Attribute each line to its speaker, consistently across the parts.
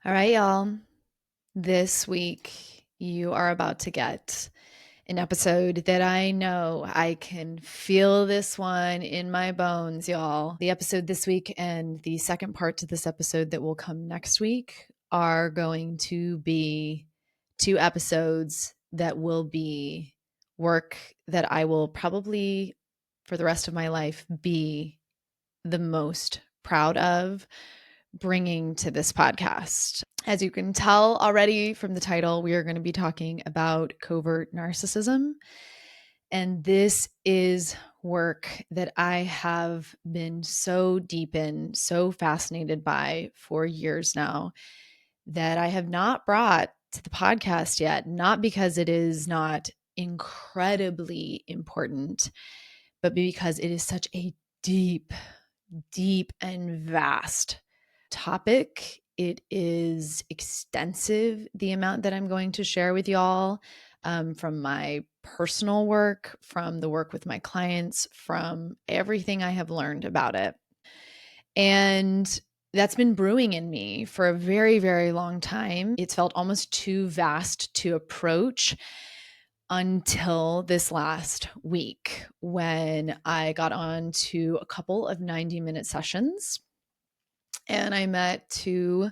Speaker 1: All right, y'all. This week, you are about to get an episode that I know I can feel this one in my bones, y'all. The episode this week and the second part to this episode that will come next week are going to be two episodes that will be work that I will probably for the rest of my life be the most proud of bringing to this podcast. As you can tell already from the title, we are going to be talking about covert narcissism. And this is work that I have been so deep in, so fascinated by for years now that I have not brought to the podcast yet, not because it is not incredibly important, but because it is such a deep, deep and vast topic. It is extensive, the amount that I'm going to share with y'all from my personal work, from the work with my clients, from everything I have learned about it. And that's been brewing in me for a very, very long time. It's felt almost too vast to approach until this last week when I got on to a couple of 90-minute sessions and I met two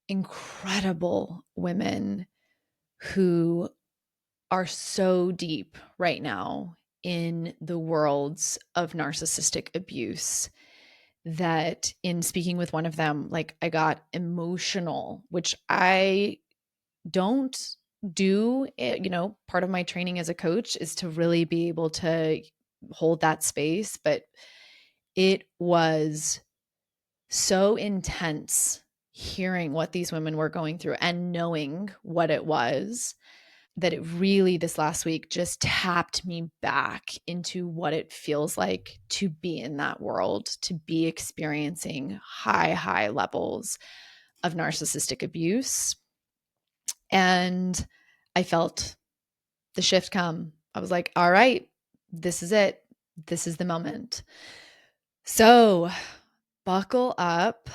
Speaker 1: incredible women who are so deep right now in the worlds of narcissistic abuse that in speaking with one of them, like I got emotional, which I don't do. Part of my training as a coach is to really be able to hold that space, but it was so intense hearing what these women were going through and knowing what it was that it really this last week just tapped me back into what it feels like to be in that world, to be experiencing high, high levels of narcissistic abuse. And I felt the shift come. I was like, all right, this is it. This is the moment. So buckle up.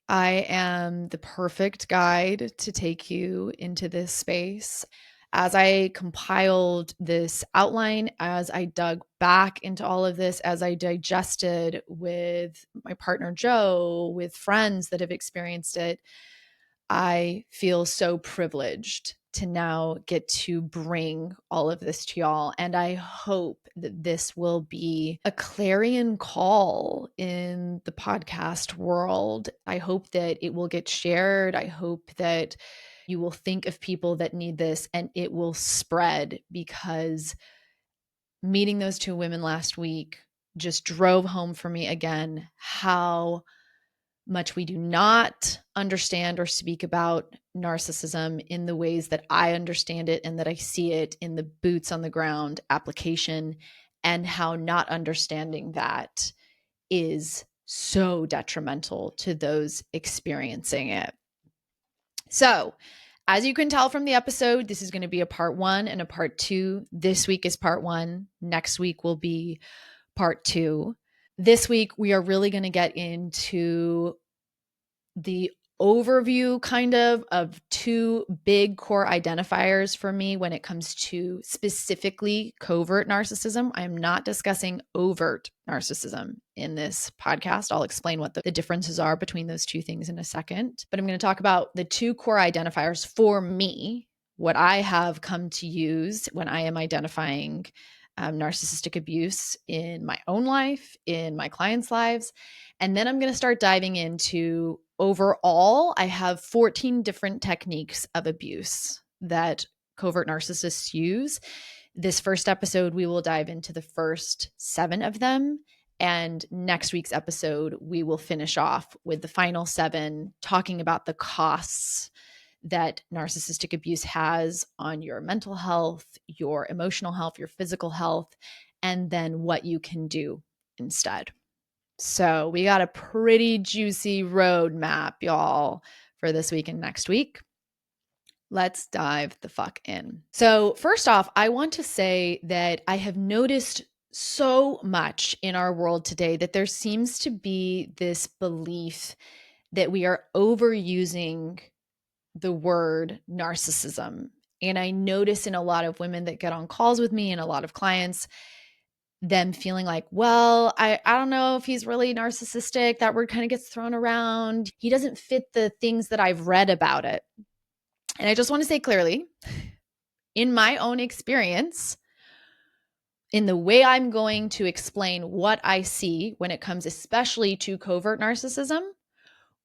Speaker 1: I am the perfect guide to take you into this space. As I compiled this outline, as I dug back into all of this, as I digested with my partner Joe, with friends that have experienced it, I feel so privileged to now get to bring all of this to y'all. And I hope that this will be a clarion call in the podcast world. I hope that it will get shared. I hope that you will think of people that need this and it will spread, because meeting those two women last week just drove home for me again how much we do not understand or speak about narcissism in the ways that I understand it and that I see it in the boots on the ground application, and how not understanding that is so detrimental to those experiencing it. So, as you can tell from the episode, this is going to be a part 1 and a part 2. This week is part 1. Next week will be part 2. This week, we are really going to get into the overview kind of two big core identifiers for me when it comes to specifically covert narcissism. I am not discussing overt narcissism in this podcast. I'll explain what the differences are between those two things in a second. But I'm going to talk about the two core identifiers for me, what I have come to use when I am identifying narcissistic abuse in my own life, in my clients' lives. And then I'm going to start diving into overall, I have 14 different techniques of abuse that covert narcissists use. This first episode, we will dive into the first 7 of them. And next week's episode, we will finish off with the final 7, talking about the costs that narcissistic abuse has on your mental health, your emotional health, your physical health, and then what you can do instead. So we got a pretty juicy roadmap, y'all, for this week and next week. Let's dive the fuck in. So first off, I want to say that I have noticed so much in our world today that there seems to be this belief that we are overusing the word narcissism. And I notice in a lot of women that get on calls with me and a lot of clients, them feeling like, well, I don't know if he's really narcissistic. That word kind of gets thrown around. He doesn't fit the things that I've read about it. And I just want to say clearly, in my own experience, in the way I'm going to explain what I see when it comes especially to covert narcissism,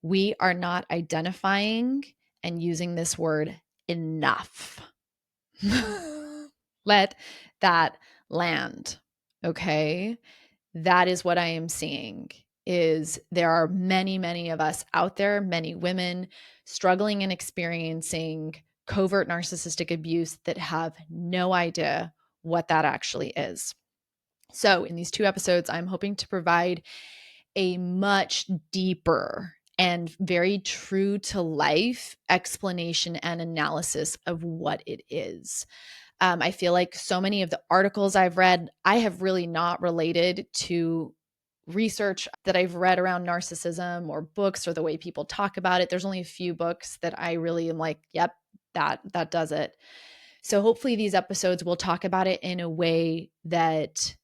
Speaker 1: we are not identifying and using this word enough. Let that land. Okay. That is what I am seeing is there are many, many of us out there, many women struggling and experiencing covert narcissistic abuse that have no idea what that actually is. So in these 2 episodes, I'm hoping to provide a much deeper and very true to life explanation and analysis of what it is. I feel like so many of the articles I've read, I have really not related to research that I've read around narcissism or books or the way people talk about it. There's only a few books that I really am like, yep, that does it. So hopefully these episodes will talk about it in a way that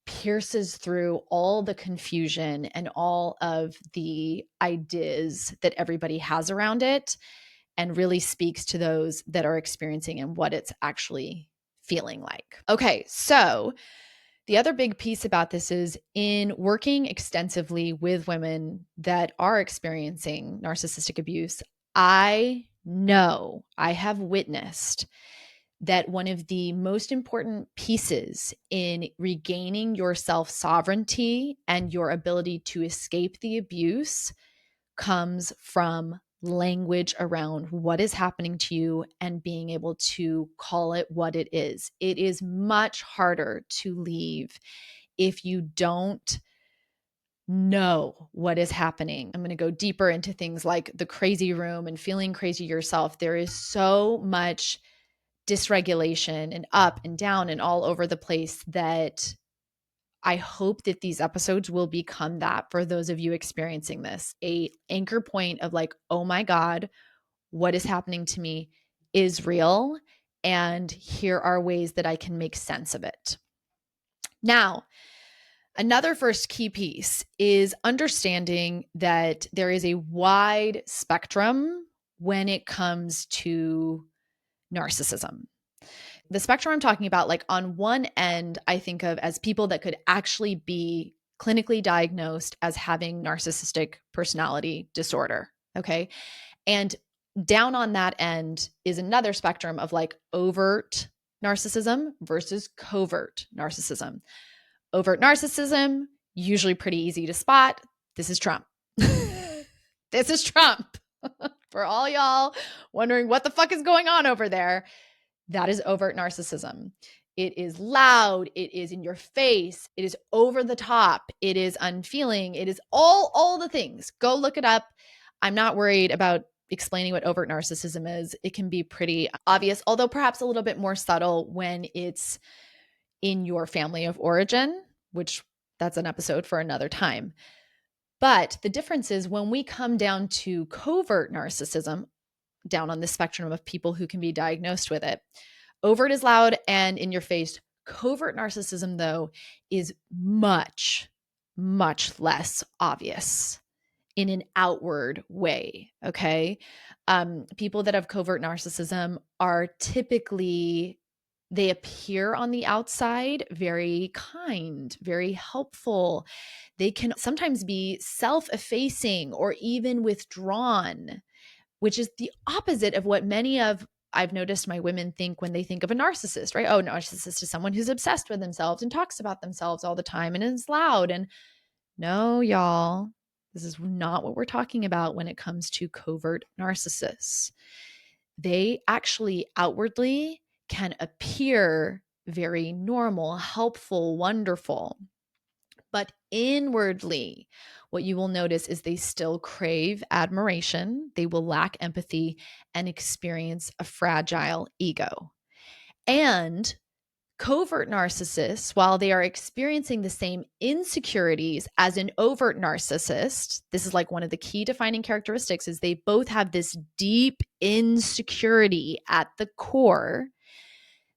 Speaker 1: pierces through all the confusion and all of the ideas that everybody has around it and really speaks to those that are experiencing and what it's actually feeling like. Okay, so the other big piece about this is in working extensively with women that are experiencing narcissistic abuse, I know I have witnessed that one of the most important pieces in regaining your self-sovereignty and your ability to escape the abuse comes from language around what is happening to you and being able to call it what it is. It is much harder to leave if you don't know what is happening. I'm going to go deeper into things like the crazy room and feeling crazy yourself. There is so much dysregulation and up and down and all over the place that I hope that these episodes will become that for those of you experiencing this, a anchor point of like, oh my God, what is happening to me is real. And here are ways that I can make sense of it. Now, another first key piece is understanding that there is a wide spectrum when it comes to narcissism. The spectrum I'm talking about, like on one end, I think of as people that could actually be clinically diagnosed as having narcissistic personality disorder. Okay. And down on that end is another spectrum of like overt narcissism versus covert narcissism. Overt narcissism, usually pretty easy to spot. This is Trump. This is Trump. For all y'all wondering what the fuck is going on over there, that is overt narcissism. It is loud. It is in your face. It is over the top. It is unfeeling. It is all the things. Go look it up. I'm not worried about explaining what overt narcissism is. It can be pretty obvious, although perhaps a little bit more subtle when it's in your family of origin, which that's an episode for another time. But the difference is when we come down to covert narcissism, down on the spectrum of people who can be diagnosed with it, overt is loud and in your face. Covert narcissism, though, is much, much less obvious in an outward way. Okay. People that have covert narcissism are typically, they appear on the outside very kind, very helpful. They can sometimes be self-effacing or even withdrawn, which is the opposite of what many of I've noticed my women think when they think of a narcissist, right? Oh, narcissist is someone who's obsessed with themselves and talks about themselves all the time and is loud. And no, y'all, this is not what we're talking about when it comes to covert narcissists. They actually outwardly can appear very normal, helpful, wonderful. But inwardly, what you will notice is they still crave admiration, they will lack empathy, and experience a fragile ego. And Covert narcissists, while they are experiencing the same insecurities as an overt narcissist, this is like one of the key defining characteristics, is they both have this deep insecurity at the core.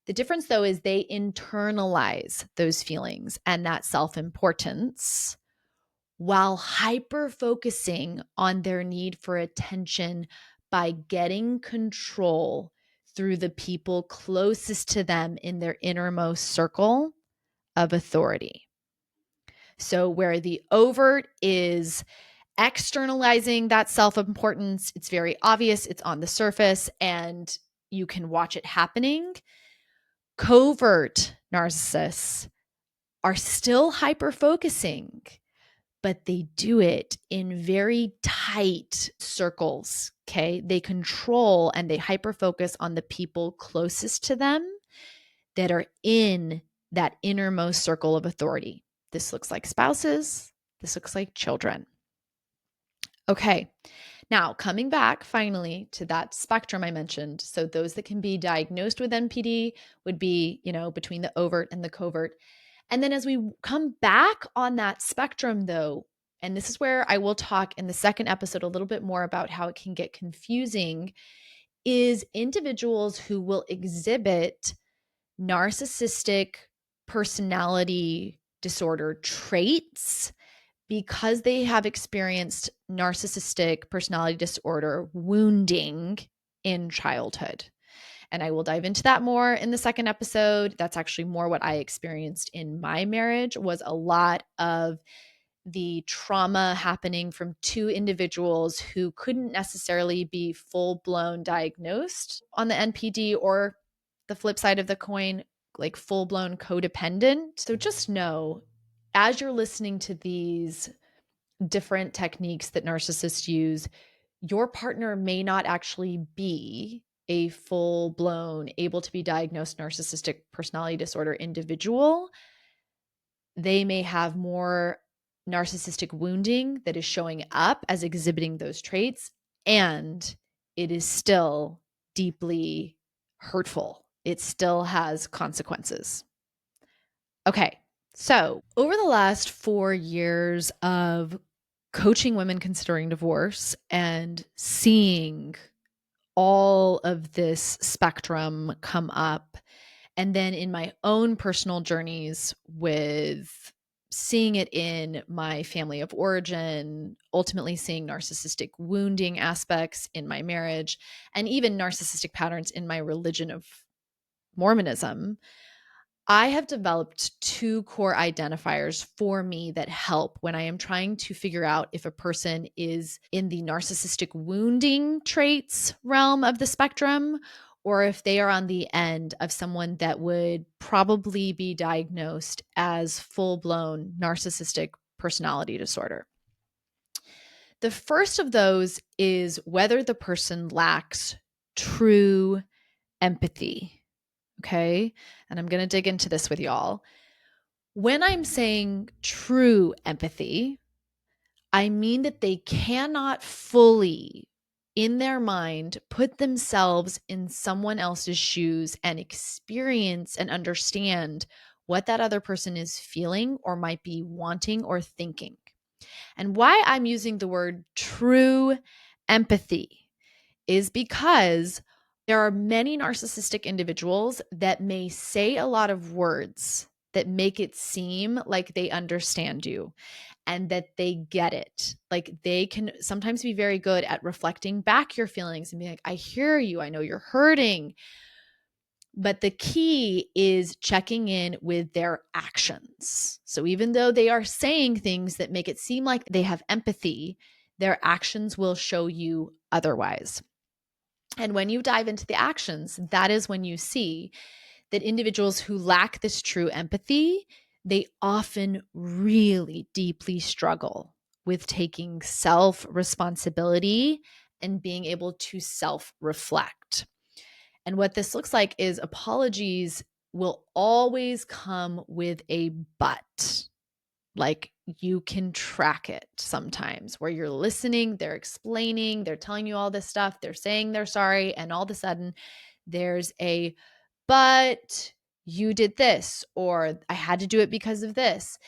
Speaker 1: The difference, though, is they internalize those feelings and that self-importance while hyper-focusing on their need for attention by getting control through the people closest to them in their innermost circle of authority. So where the overt is externalizing that self-importance, it's very obvious, it's on the surface, and you can watch it happening. Covert narcissists are still hyper-focusing, but they do it in very tight circles, okay? They control and they hyper-focus on the people closest to them that are in that innermost circle of authority. This looks like spouses. This looks like children. Okay, now coming back finally to that spectrum I mentioned. So those that can be diagnosed with NPD would be, between the overt and the covert. And then as we come back on that spectrum, though, and this is where I will talk in the second episode a little bit more about how it can get confusing, is individuals who will exhibit narcissistic personality disorder traits because they have experienced narcissistic personality disorder wounding in childhood. And I will dive into that more in the second episode. That's actually more what I experienced in my marriage, was a lot of the trauma happening from two individuals who couldn't necessarily be full-blown diagnosed on the NPD, or the flip side of the coin, like full-blown codependent. So just know, as you're listening to these different techniques that narcissists use, your partner may not actually be a full-blown, able to be diagnosed narcissistic personality disorder individual. They may have more narcissistic wounding that is showing up as exhibiting those traits, and it is still deeply hurtful. It still has consequences. Okay, so over the last 4 years of coaching women considering divorce and seeing all of this spectrum come up, and then in my own personal journeys with seeing it in my family of origin, ultimately seeing narcissistic wounding aspects in my marriage, and even narcissistic patterns in my religion of Mormonism, I have developed 2 core identifiers for me that help when I am trying to figure out if a person is in the narcissistic wounding traits realm of the spectrum, or if they are on the end of someone that would probably be diagnosed as full-blown narcissistic personality disorder. The first of those is whether the person lacks true empathy. Okay. And I'm going to dig into this with y'all. When I'm saying true empathy, I mean that they cannot fully, in their mind, put themselves in someone else's shoes and experience and understand what that other person is feeling or might be wanting or thinking. And why I'm using the word true empathy is because there are many narcissistic individuals that may say a lot of words that make it seem like they understand you and that they get it. Like they can sometimes be very good at reflecting back your feelings and being like, I hear you, I know you're hurting. But the key is checking in with their actions. So even though they are saying things that make it seem like they have empathy, their actions will show you otherwise. And when you dive into the actions, that is when you see that individuals who lack this true empathy, they often really deeply struggle with taking self-responsibility and being able to self-reflect. And what this looks like is apologies will always come with a but. Like you can track it sometimes where you're listening, they're explaining, they're telling you all this stuff, they're saying they're sorry, and all of a sudden there's a but you did this, or I had to do it because of this.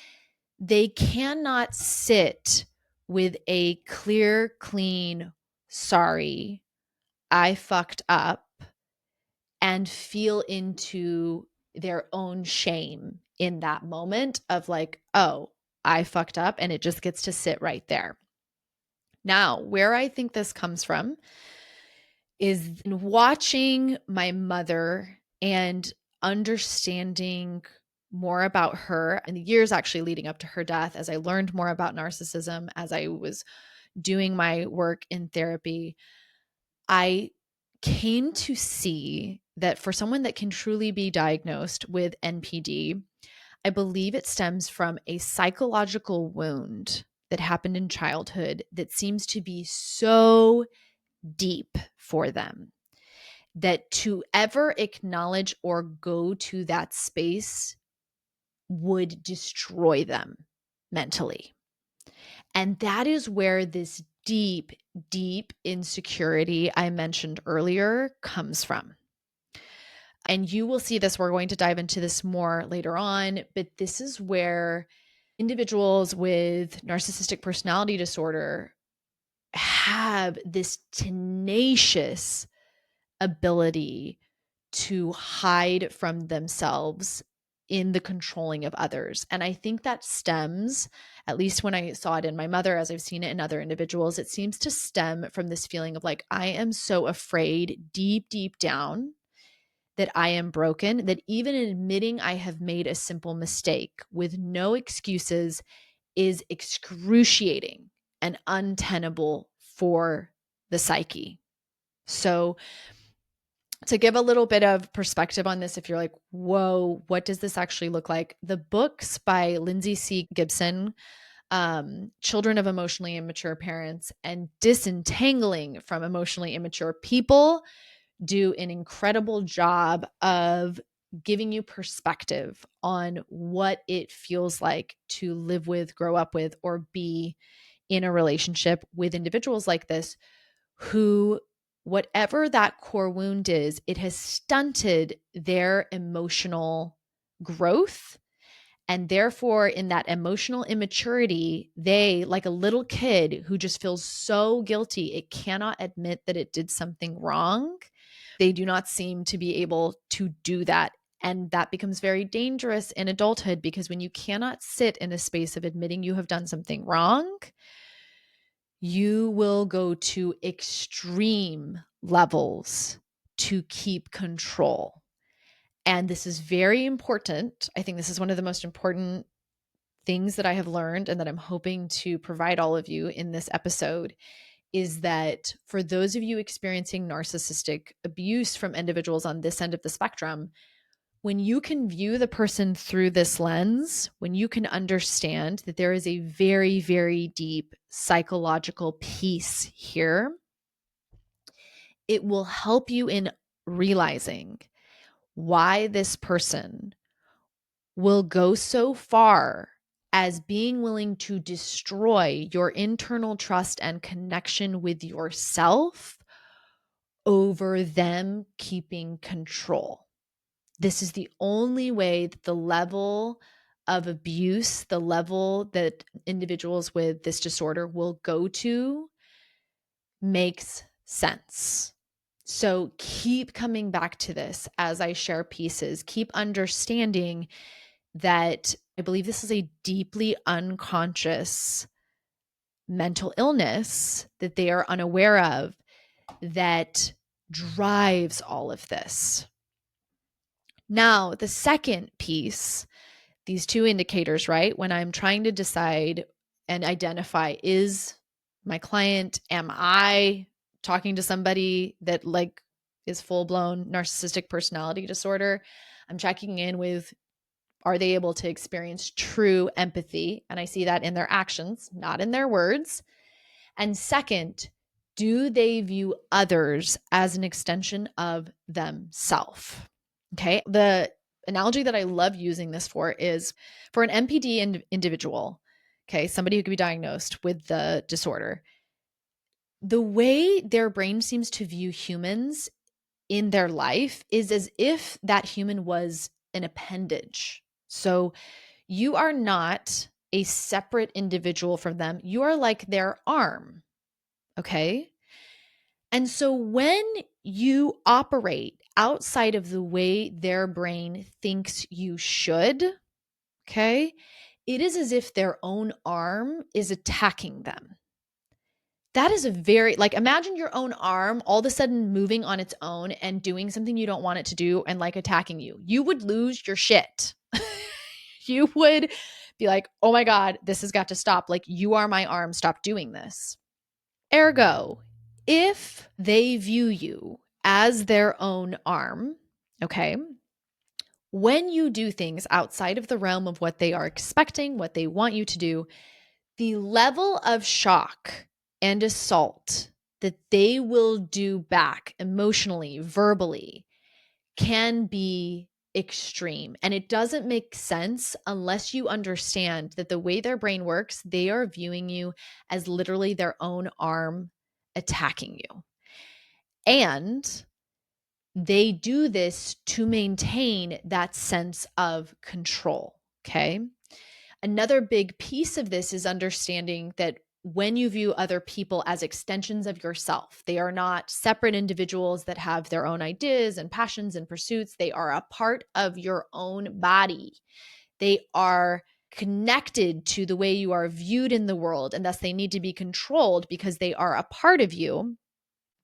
Speaker 1: They cannot sit with a clear, clean, sorry, I fucked up, and feel into their own shame in that moment of like, oh, I fucked up, and it just gets to sit right there. Now, where I think this comes from is in watching my mother and understanding more about her in the years actually leading up to her death, as I learned more about narcissism, as I was doing my work in therapy, I came to see that for someone that can truly be diagnosed with NPD, I believe it stems from a psychological wound that happened in childhood that seems to be so deep for them that to ever acknowledge or go to that space would destroy them mentally. And that is where this deep, deep insecurity I mentioned earlier comes from. And you will see this. We're going to dive into this more later on, but this is where individuals with narcissistic personality disorder have this tenacious ability to hide from themselves in the controlling of others. And I think that stems, at least when I saw it in my mother, as I've seen it in other individuals, it seems to stem from this feeling of like, I am so afraid deep, deep down that I am broken, that even admitting I have made a simple mistake with no excuses is excruciating and untenable for the psyche. So, to give a little bit of perspective on this, if you're like, whoa, what does this actually look like? The books by Lindsay C. Gibson, Children of Emotionally Immature Parents and Disentangling from Emotionally Immature People, do an incredible job of giving you perspective on what it feels like to live with, grow up with, or be in a relationship with individuals like this who, whatever that core wound is, it has stunted their emotional growth. And therefore, in that emotional immaturity, they, like a little kid who just feels so guilty, it cannot admit that it did something wrong. They do not seem to be able to do that. And that becomes very dangerous in adulthood, because when you cannot sit in a space of admitting you have done something wrong, you will go to extreme levels to keep control. And this is very important. I think this is one of the most important things that I have learned and that I'm hoping to provide all of you in this episode, is that for those of you experiencing narcissistic abuse from individuals on this end of the spectrum, when you can view the person through this lens, when you can understand that there is a very, very deep psychological piece here, it will help you in realizing why this person will go so far as being willing to destroy your internal trust and connection with yourself over them keeping control. This is the only way that the level of abuse, the level that individuals with this disorder will go to, makes sense. So keep coming back to this as I share pieces. Keep understanding that I believe this is a deeply unconscious mental illness that they are unaware of that drives all of this. Now, the second piece, these two indicators, right? When I'm trying to decide and identify, is my client, am I talking to somebody that like is full-blown narcissistic personality disorder? I'm checking in with, are they able to experience true empathy? And I see that in their actions, not in their words. And second, do they view others as an extension of themselves? Okay. The analogy that I love using this for is for an NPD individual, okay, somebody who could be diagnosed with the disorder, the way their brain seems to view humans in their life is as if that human was an appendage. So you are not a separate individual from them. You are like their arm. Okay. And so when you operate outside of the way their brain thinks you should, okay, it is as if their own arm is attacking them. That is a very, like, imagine your own arm all of a sudden moving on its own and doing something you don't want it to do and like attacking you. You would lose your shit. You would be like, oh my God, this has got to stop. Like, you are my arm. Stop doing this. Ergo, if they view you as their own arm, okay, when you do things outside of the realm of what they are expecting, what they want you to do, the level of shock and assault that they will do back emotionally, verbally, can be extreme. And it doesn't make sense unless you understand that the way their brain works, they are viewing you as literally their own arm attacking you. And they do this to maintain that sense of control. Okay. Another big piece of this is understanding that when you view other people as extensions of yourself, they are not separate individuals that have their own ideas and passions and pursuits. They are a part of your own body. They are connected to the way you are viewed in the world, and thus they need to be controlled because they are a part of you.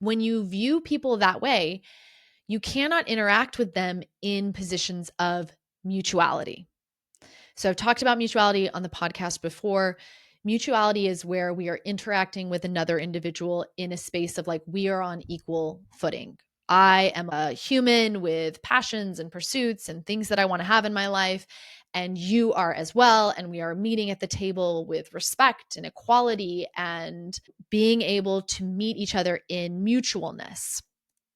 Speaker 1: When you view people that way, you cannot interact with them in positions of mutuality. So I've talked about mutuality on the podcast before. Mutuality is where we are interacting with another individual in a space of like, we are on equal footing. I am a human with passions and pursuits and things that I want to have in my life. And you are as well. And we are meeting at the table with respect and equality and being able to meet each other in mutualness.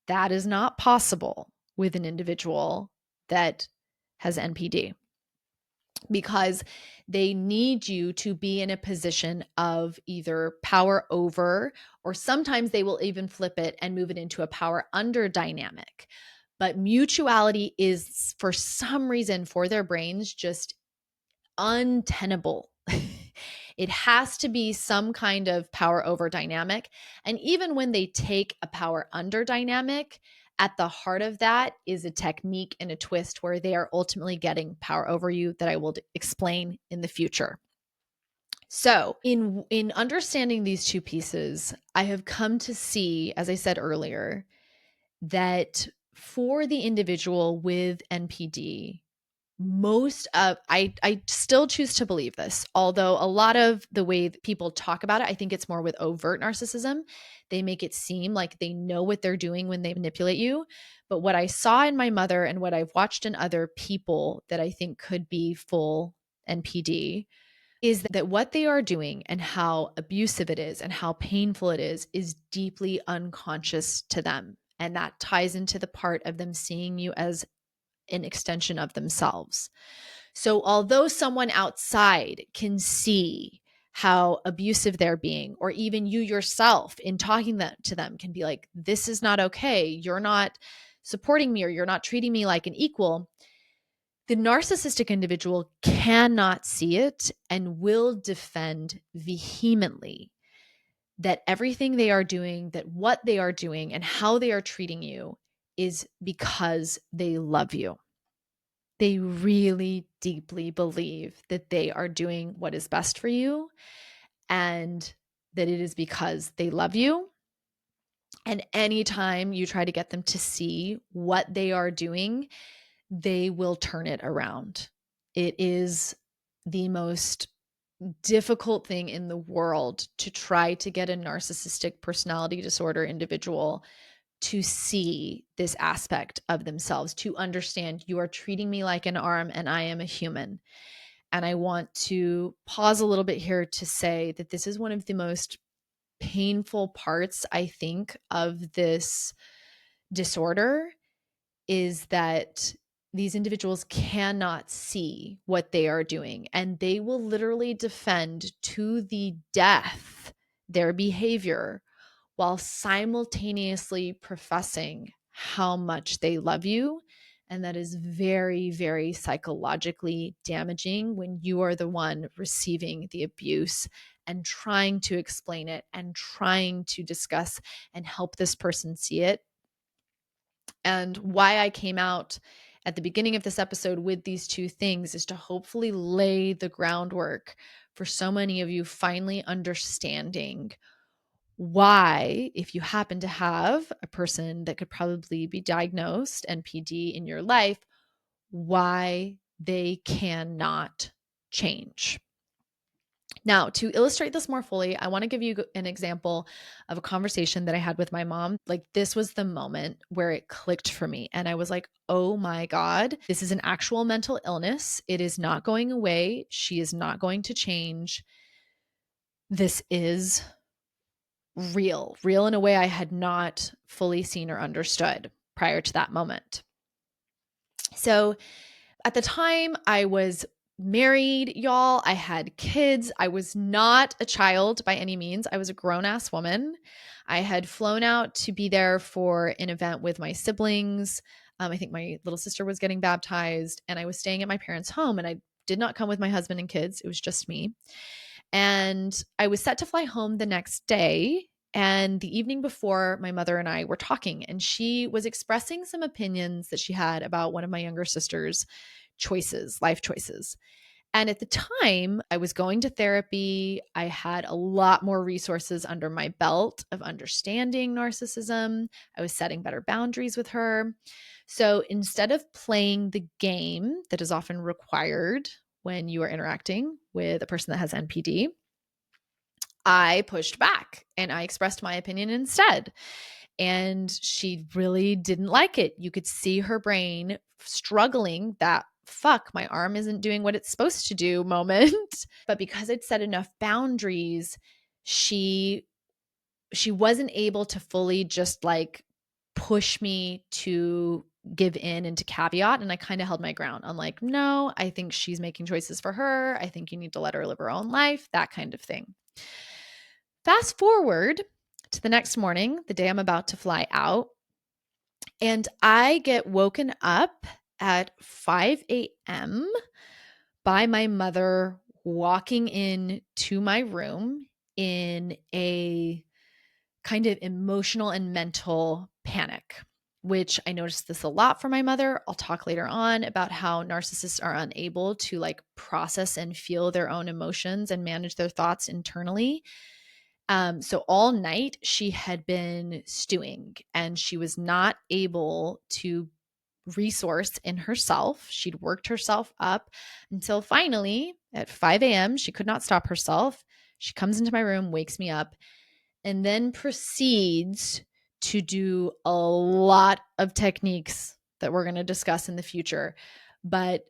Speaker 1: That is not possible with an individual that has NPD, because they need you to be in a position of either power over, or sometimes they will even flip it and move it into a power under dynamic. But mutuality is, for some reason, for their brains, just untenable. It has to be some kind of power over dynamic. And even when they take a power under dynamic, at the heart of that is a technique and a twist where they are ultimately getting power over you that I will explain in the future. So in understanding these two pieces, I have come to see, as I said earlier, that for the individual with NPD, I still choose to believe this, although a lot of the way that people talk about it, I think it's more with overt narcissism. They make it seem like they know what they're doing when they manipulate you. But what I saw in my mother and what I've watched in other people that I think could be full NPD is that what they are doing and how abusive it is and how painful it is deeply unconscious to them. And that ties into the part of them seeing you as an extension of themselves. So although someone outside can see how abusive they're being, or even you yourself in talking to them can be like, this is not okay. You're not supporting me, or you're not treating me like an equal. The narcissistic individual cannot see it and will defend vehemently that everything they are doing, that what they are doing and how they are treating you is because they love you. They really deeply believe that they are doing what is best for you and that it is because they love you. And anytime you try to get them to see what they are doing, they will turn it around. It is the most difficult thing in the world to try to get a narcissistic personality disorder individual to see this aspect of themselves, to understand you are treating me like an arm and I am a human. And I want to pause a little bit here to say that this is one of the most painful parts, I think, of this disorder, is that these individuals cannot see what they are doing, and they will literally defend to the death their behavior while simultaneously professing how much they love you And that is very, very psychologically damaging when you are the one receiving the abuse and trying to explain it and trying to discuss and help this person see it. And why I came out at the beginning of this episode with these two things is to hopefully lay the groundwork for so many of you finally understanding why, if you happen to have a person that could probably be diagnosed NPD in your life, why they cannot change. Now, to illustrate this more fully, I want to give you an example of a conversation that I had with my mom. Like, this was the moment where it clicked for me. And I was like, oh my God, this is an actual mental illness. It is not going away. She is not going to change. This is real in a way I had not fully seen or understood prior to that moment. So at the time, I was married, y'all. I had kids. I was not a child by any means. I was a grown-ass woman. I had flown out to be there for an event with my siblings. I think my little sister was getting baptized, and I was staying at my parents' home, and I did not come with my husband and kids. It was just me. And I was set to fly home the next day. And the evening before, my mother and I were talking, and she was expressing some opinions that she had about one of my younger sister's choices, life choices. And at the time, I was going to therapy. I had a lot more resources under my belt of understanding narcissism. I was setting better boundaries with her. So instead of playing the game that is often required when you are interacting with a person that has NPD, I pushed back and I expressed my opinion instead. And she really didn't like it. You could see her brain struggling, that fuck, my arm isn't doing what it's supposed to do moment. But because I'd set enough boundaries, she wasn't able to fully just like push me to give in and to caveat. And I kind of held my ground. I'm like, no, I think she's making choices for her. I think you need to let her live her own life, that kind of thing. Fast forward to the next morning, the day I'm about to fly out, and I get woken up at 5 a.m. by my mother walking in to my room in a kind of emotional and mental panic, which I noticed this a lot from my mother. I'll talk later on about how narcissists are unable to like process and feel their own emotions and manage their thoughts internally. So all night she had been stewing and she was not able to resource in herself. She'd worked herself up until finally at 5 a.m. she could not stop herself. She comes into my room, wakes me up, and then proceeds to do a lot of techniques that we're going to discuss in the future, but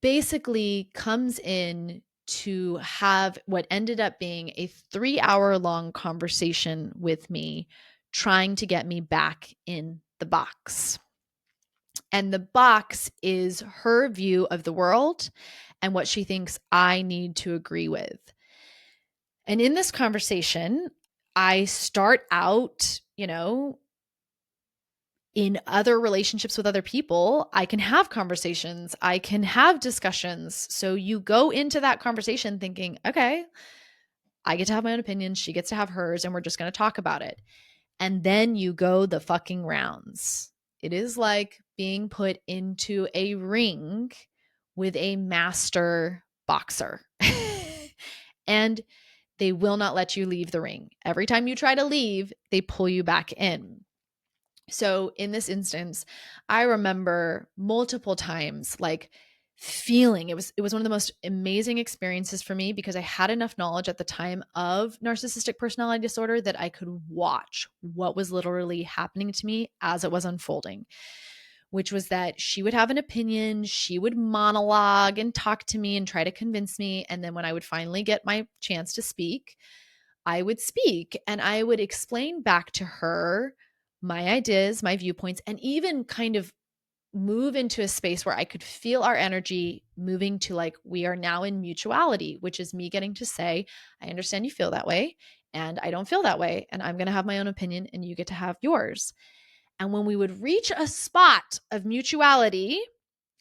Speaker 1: basically comes in to have what ended up being a 3-hour-long conversation with me, trying to get me back in the box. And the box is her view of the world and what she thinks I need to agree with. And in this conversation, I start out, in other relationships with other people, I can have conversations, I can have discussions. So you go into that conversation thinking, okay, I get to have my own opinion, she gets to have hers, and we're just going to talk about it. And then you go the fucking rounds. It is like being put into a ring with a master boxer. And they will not let you leave the ring. Every time you try to leave, they pull you back in. So in this instance, I remember multiple times like feeling it was one of the most amazing experiences for me because I had enough knowledge at the time of narcissistic personality disorder that I could watch what was literally happening to me as it was unfolding, which was that she would have an opinion, she would monologue and talk to me and try to convince me. And then when I would finally get my chance to speak, I would speak and I would explain back to her my ideas, my viewpoints, and even kind of move into a space where I could feel our energy moving to like, we are now in mutuality, which is me getting to say, I understand you feel that way and I don't feel that way. And I'm going to have my own opinion and you get to have yours. And when we would reach a spot of mutuality,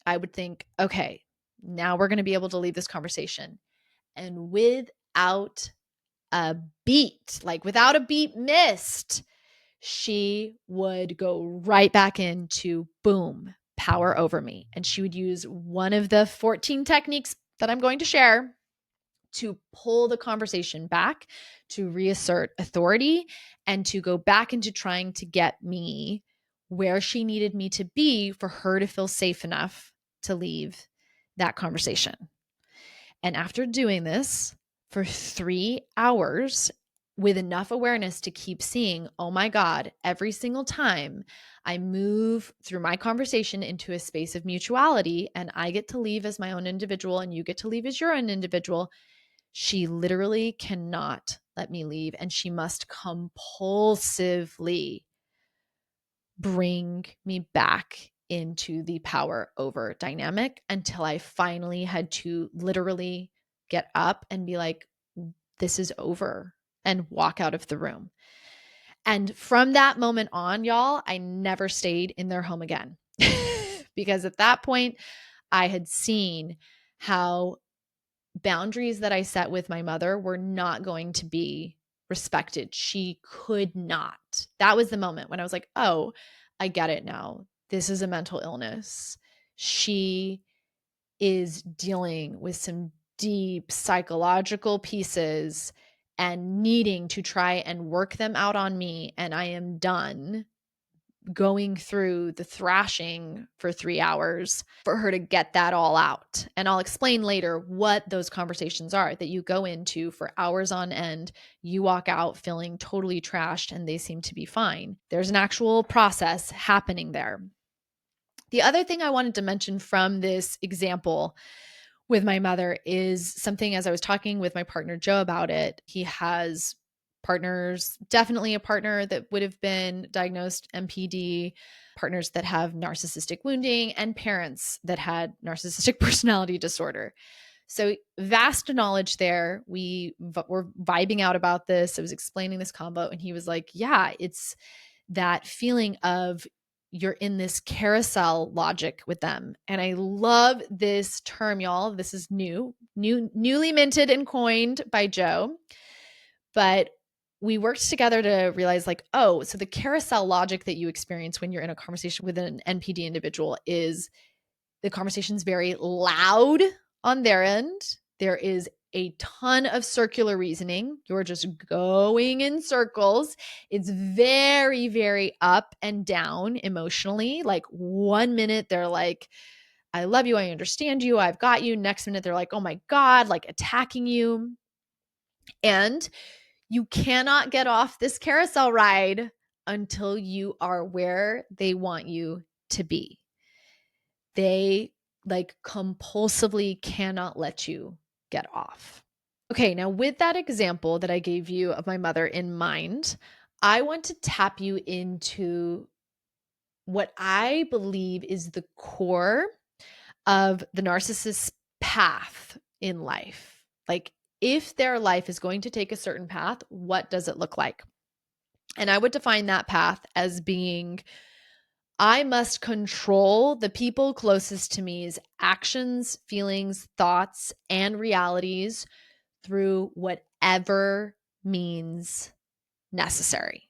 Speaker 1: I would think, okay, now we're going to be able to leave this conversation. And without a beat, like without a beat missed, she would go right back into boom, power over me. And she would use one of the 14 techniques that I'm going to share to pull the conversation back, to reassert authority, and to go back into trying to get me where she needed me to be for her to feel safe enough to leave that conversation. And after doing this for 3 hours with enough awareness to keep seeing, oh my God, every single time I move through my conversation into a space of mutuality and I get to leave as my own individual and you get to leave as your own individual, she literally cannot let me leave, and she must compulsively bring me back into the power over dynamic until I finally had to literally get up and be like, this is over, and walk out of the room. And from that moment on, y'all, I never stayed in their home again. Because at that point, I had seen how boundaries that I set with my mother were not going to be respected. She could not. That was the moment when I was like, oh, I get it now. This is a mental illness. She is dealing with some deep psychological pieces and needing to try and work them out on me. And I am done going through the thrashing for 3 hours for her to get that all out. And I'll explain later what those conversations are that you go into for hours on end. You walk out feeling totally trashed and they seem to be fine. There's an actual process happening there. The other thing I wanted to mention from this example with my mother is something, as I was talking with my partner Joe about it, he has partners, definitely a partner that would have been diagnosed MPD, partners that have narcissistic wounding, and parents that had narcissistic personality disorder. So vast knowledge there. We were vibing out about this. I was explaining this combo and he was like, yeah, it's that feeling of you're in this carousel logic with them. And I love this term, y'all. This is newly minted and coined by Joe. But we worked together to realize like, oh, so the carousel logic that you experience when you're in a conversation with an NPD individual is the conversation's very loud on their end. There is a ton of circular reasoning. You're just going in circles. It's very, very up and down emotionally. Like 1 minute, they're like, I love you. I understand you. I've got you. Next minute, they're like, oh my God, like attacking you. And you cannot get off this carousel ride until you are where they want you to be. They like compulsively cannot let you get off. Okay, now with that example that I gave you of my mother in mind, I want to tap you into what I believe is the core of the narcissist's path in life. Like, if their life is going to take a certain path, what does it look like? And I would define that path as being, I must control the people closest to me's actions, feelings, thoughts, and realities through whatever means necessary.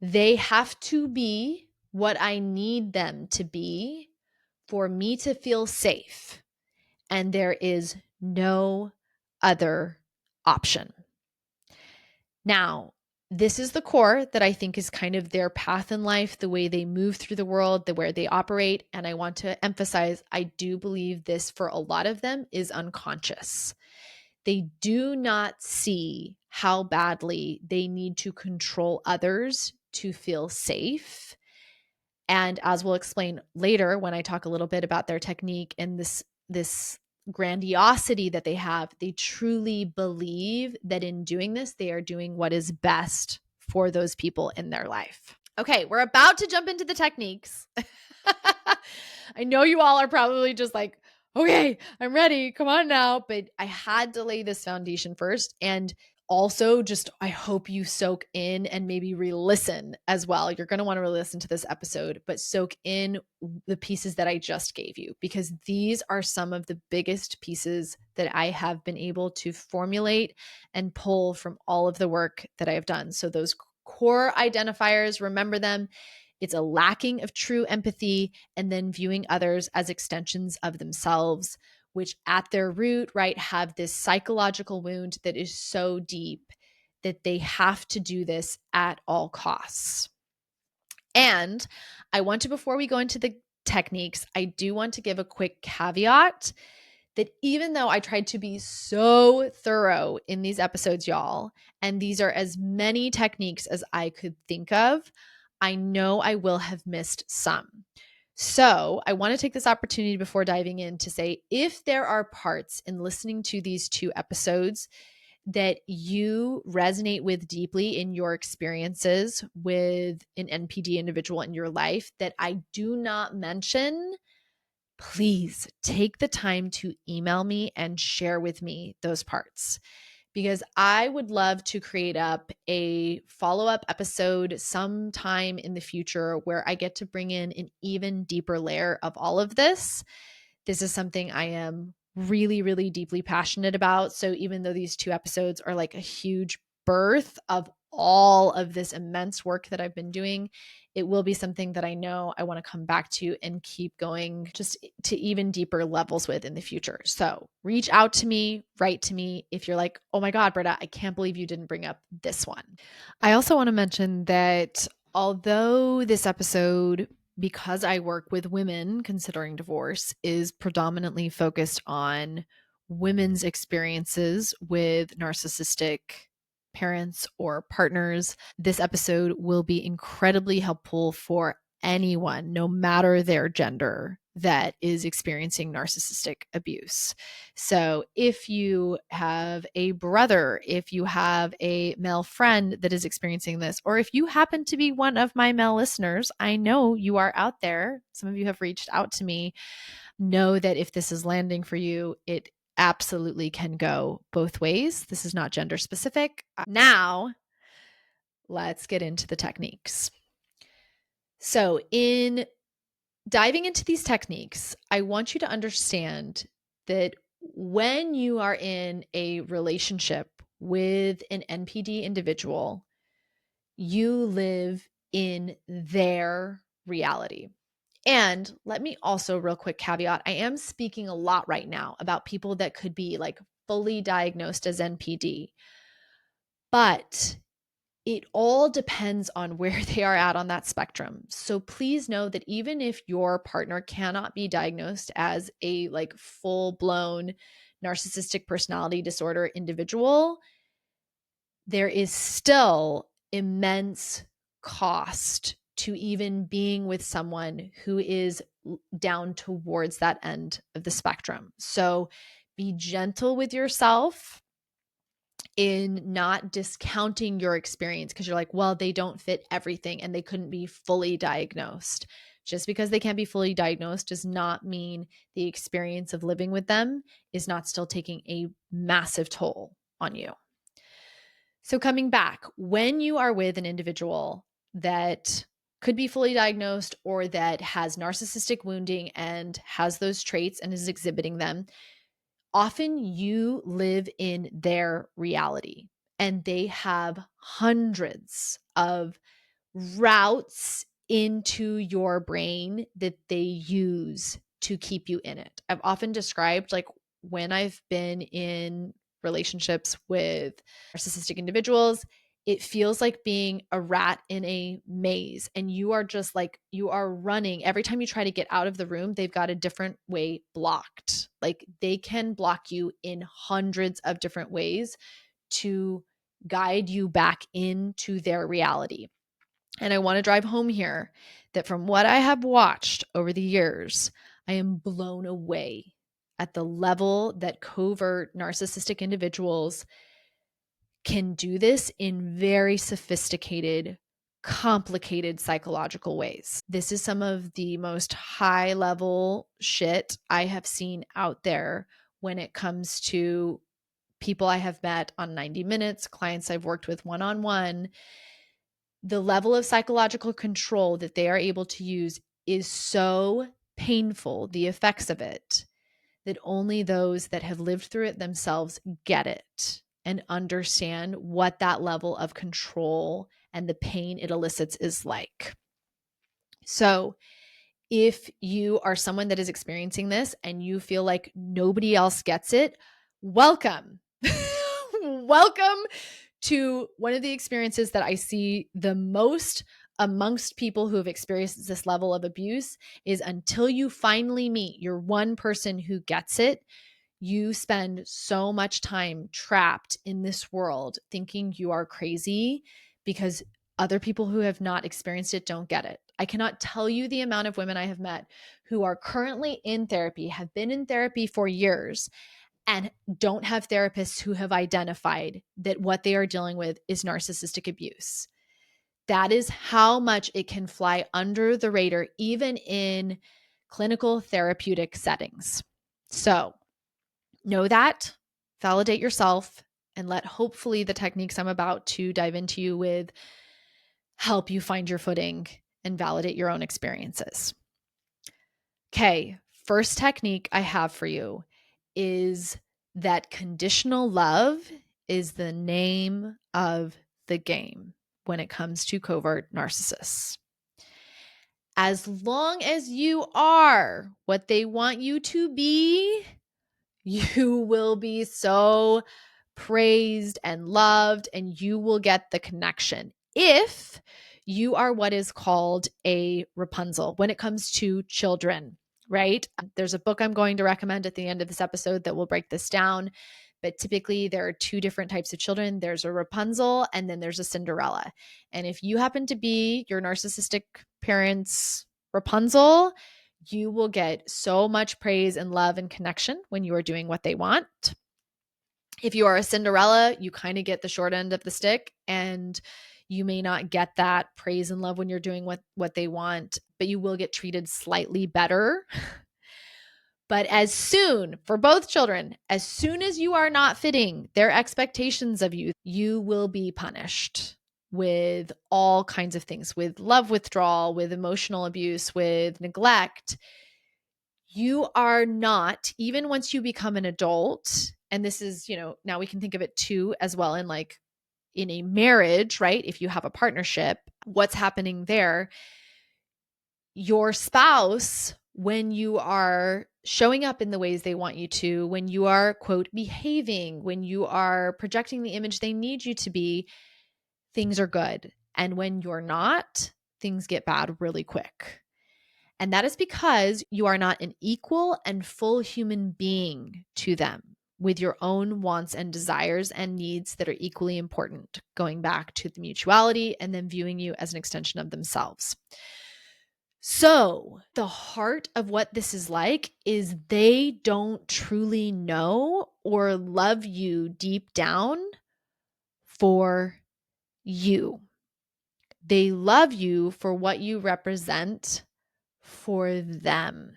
Speaker 1: They have to be what I need them to be for me to feel safe. And there is no other option. Now, this is the core that I think is kind of their path in life, the way they move through the world, the way they operate. And I want to emphasize, I do believe this for a lot of them is unconscious. They do not see how badly they need to control others to feel safe. And as we'll explain later when I talk a little bit about their technique and this grandiosity that they have, they truly believe that in doing this, they are doing what is best for those people in their life. Okay, we're about to jump into the techniques. I know you all are probably just like, okay, I'm ready. Come on now. But I had to lay this foundation first. And also just, I hope you soak in and maybe re-listen as well. You're going to want to re-listen to this episode, but soak in the pieces that I just gave you, because these are some of the biggest pieces that I have been able to formulate and pull from all of the work that I have done. So those core identifiers, remember them. It's a lacking of true empathy, and then viewing others as extensions of themselves, which at their root, right, have this psychological wound that is so deep that they have to do this at all costs. And I want to, before we go into the techniques, I do want to give a quick caveat that even though I tried to be so thorough in these episodes, y'all, and these are as many techniques as I could think of, I know I will have missed some. So I want to take this opportunity before diving in to say, if there are parts in listening to these 2 episodes that you resonate with deeply in your experiences with an NPD individual in your life that I do not mention, please take the time to email me and share with me those parts, because I would love to create up a follow-up episode sometime in the future where I get to bring in an even deeper layer of all of this. This is something I am really, really deeply passionate about. So even though these 2 episodes are like a huge birth of all of this immense work that I've been doing, it will be something that I know I want to come back to and keep going just to even deeper levels with in the future. So reach out to me, write to me if you're like, oh my God, Britta, I can't believe you didn't bring up this one. I also want to mention that although this episode, because I work with women considering divorce, is predominantly focused on women's experiences with narcissistic parents or partners, this episode will be incredibly helpful for anyone, no matter their gender, that is experiencing narcissistic abuse. So if you have a brother, if you have a male friend that is experiencing this, or if you happen to be one of my male listeners, I know you are out there. Some of you have reached out to me. Know that if this is landing for you, it absolutely can go both ways. This is not gender specific. Now, let's get into the techniques. So, in diving into these techniques, I want you to understand that when you are in a relationship with an NPD individual, you live in their reality. And let me also, real quick caveat, I am speaking a lot right now about people that could be like fully diagnosed as NPD, but it all depends on where they are at on that spectrum. So please know that even if your partner cannot be diagnosed as a like full-blown narcissistic personality disorder individual, there is still immense cost to even being with someone who is down towards that end of the spectrum. So be gentle with yourself in not discounting your experience because you're like, well, they don't fit everything and they couldn't be fully diagnosed. Just because they can't be fully diagnosed does not mean the experience of living with them is not still taking a massive toll on you. So coming back, when you are with an individual that could be fully diagnosed or that has narcissistic wounding and has those traits and is exhibiting them, often you live in their reality and they have hundreds of routes into your brain that they use to keep you in it. I've often described like when I've been in relationships with narcissistic individuals, it feels like being a rat in a maze and you are just like, you are running. Every time you try to get out of the room, they've got a different way blocked. Like they can block you in hundreds of different ways to guide you back into their reality. And I want to drive home here that from what I have watched over the years, I am blown away at the level that covert narcissistic individuals can do this in very sophisticated, complicated psychological ways. This is some of the most high level shit I have seen out there when it comes to people I have met on 90 Minutes, clients I've worked with one-on-one, the level of psychological control that they are able to use is so painful, the effects of it, that only those that have lived through it themselves get it and understand what that level of control and the pain it elicits is like. So if you are someone that is experiencing this and you feel like nobody else gets it, welcome. Welcome to one of the experiences that I see the most amongst people who have experienced this level of abuse is until you finally meet your one person who gets it, you spend so much time trapped in this world thinking you are crazy because other people who have not experienced it don't get it. I cannot tell you the amount of women I have met who are currently in therapy, have been in therapy for years, and don't have therapists who have identified that what they are dealing with is narcissistic abuse. That is how much it can fly under the radar, even in clinical therapeutic settings. So know that, validate yourself, and let hopefully the techniques I'm about to dive into you with help you find your footing and validate your own experiences. Okay, first technique I have for you is that conditional love is the name of the game when it comes to covert narcissists. As long as you are what they want you to be, you will be so praised and loved, and you will get the connection if you are what is called a Rapunzel when it comes to children, right? There's a book I'm going to recommend at the end of this episode that will break this down. But typically, there are two different types of children. There's a Rapunzel and then there's a Cinderella. And if you happen to be your narcissistic parents' Rapunzel, you will get so much praise and love and connection when you are doing what they want. If you are a Cinderella, you kind of get the short end of the stick, and you may not get that praise and love when you're doing what they want, but you will get treated slightly better. But for both children, as soon as you are not fitting their expectations of you, you will be punished with all kinds of things, with love withdrawal, with emotional abuse, with neglect. You are not, even once you become an adult, and this is, now we can think of it too as well in a marriage, right? If you have a partnership, what's happening there? Your spouse, when you are showing up in the ways they want you to, when you are, quote, behaving, when you are projecting the image they need you to be, things are good. And when you're not, things get bad really quick. And that is because you are not an equal and full human being to them with your own wants and desires and needs that are equally important, going back to the mutuality and then viewing you as an extension of themselves. So the heart of what this is like is they don't truly know or love you deep down for you. They love you for what you represent for them.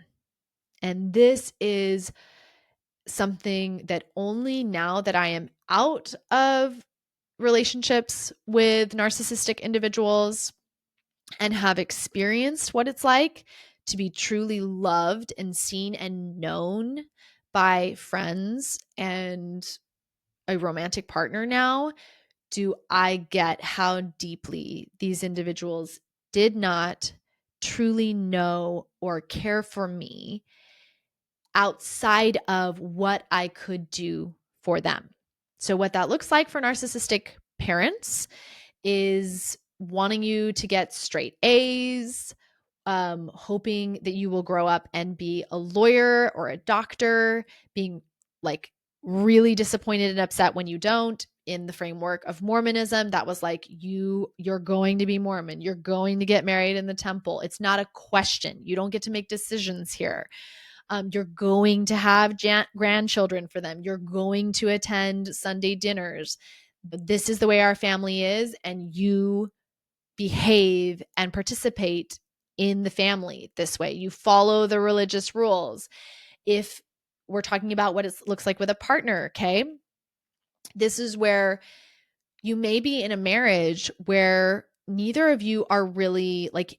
Speaker 1: And this is something that only now that I am out of relationships with narcissistic individuals and have experienced what it's like to be truly loved and seen and known by friends and a romantic partner now, do I get how deeply these individuals did not truly know or care for me outside of what I could do for them. So what that looks like for narcissistic parents is wanting you to get straight A's, hoping that you will grow up and be a lawyer or a doctor, being like really disappointed and upset when you don't. In the framework of Mormonism, that was like, you're going to be Mormon. You're going to get married in the temple. It's not a question. You don't get to make decisions here. You're going to have grandchildren for them. You're going to attend Sunday dinners. This is the way our family is, and you behave and participate in the family this way. You follow the religious rules. If we're talking about what it looks like with a partner, okay? This is where you may be in a marriage where neither of you are really like,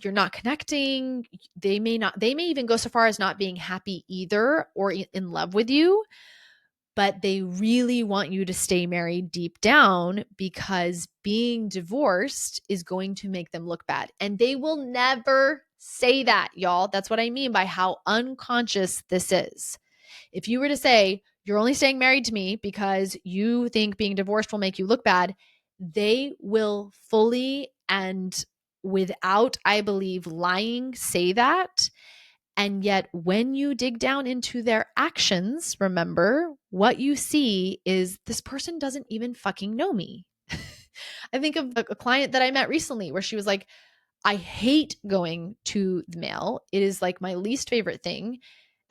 Speaker 1: you're not connecting. They may even go so far as not being happy either or in love with you, but they really want you to stay married deep down because being divorced is going to make them look bad. And they will never say that, y'all. That's what I mean by how unconscious this is. If you were to say, you're only staying married to me because you think being divorced will make you look bad, they will fully and without, I believe, lying, say that. And yet, when you dig down into their actions, remember, what you see is this person doesn't even fucking know me. I think of a client that I met recently where she was like, I hate going to the mail. It is like my least favorite thing.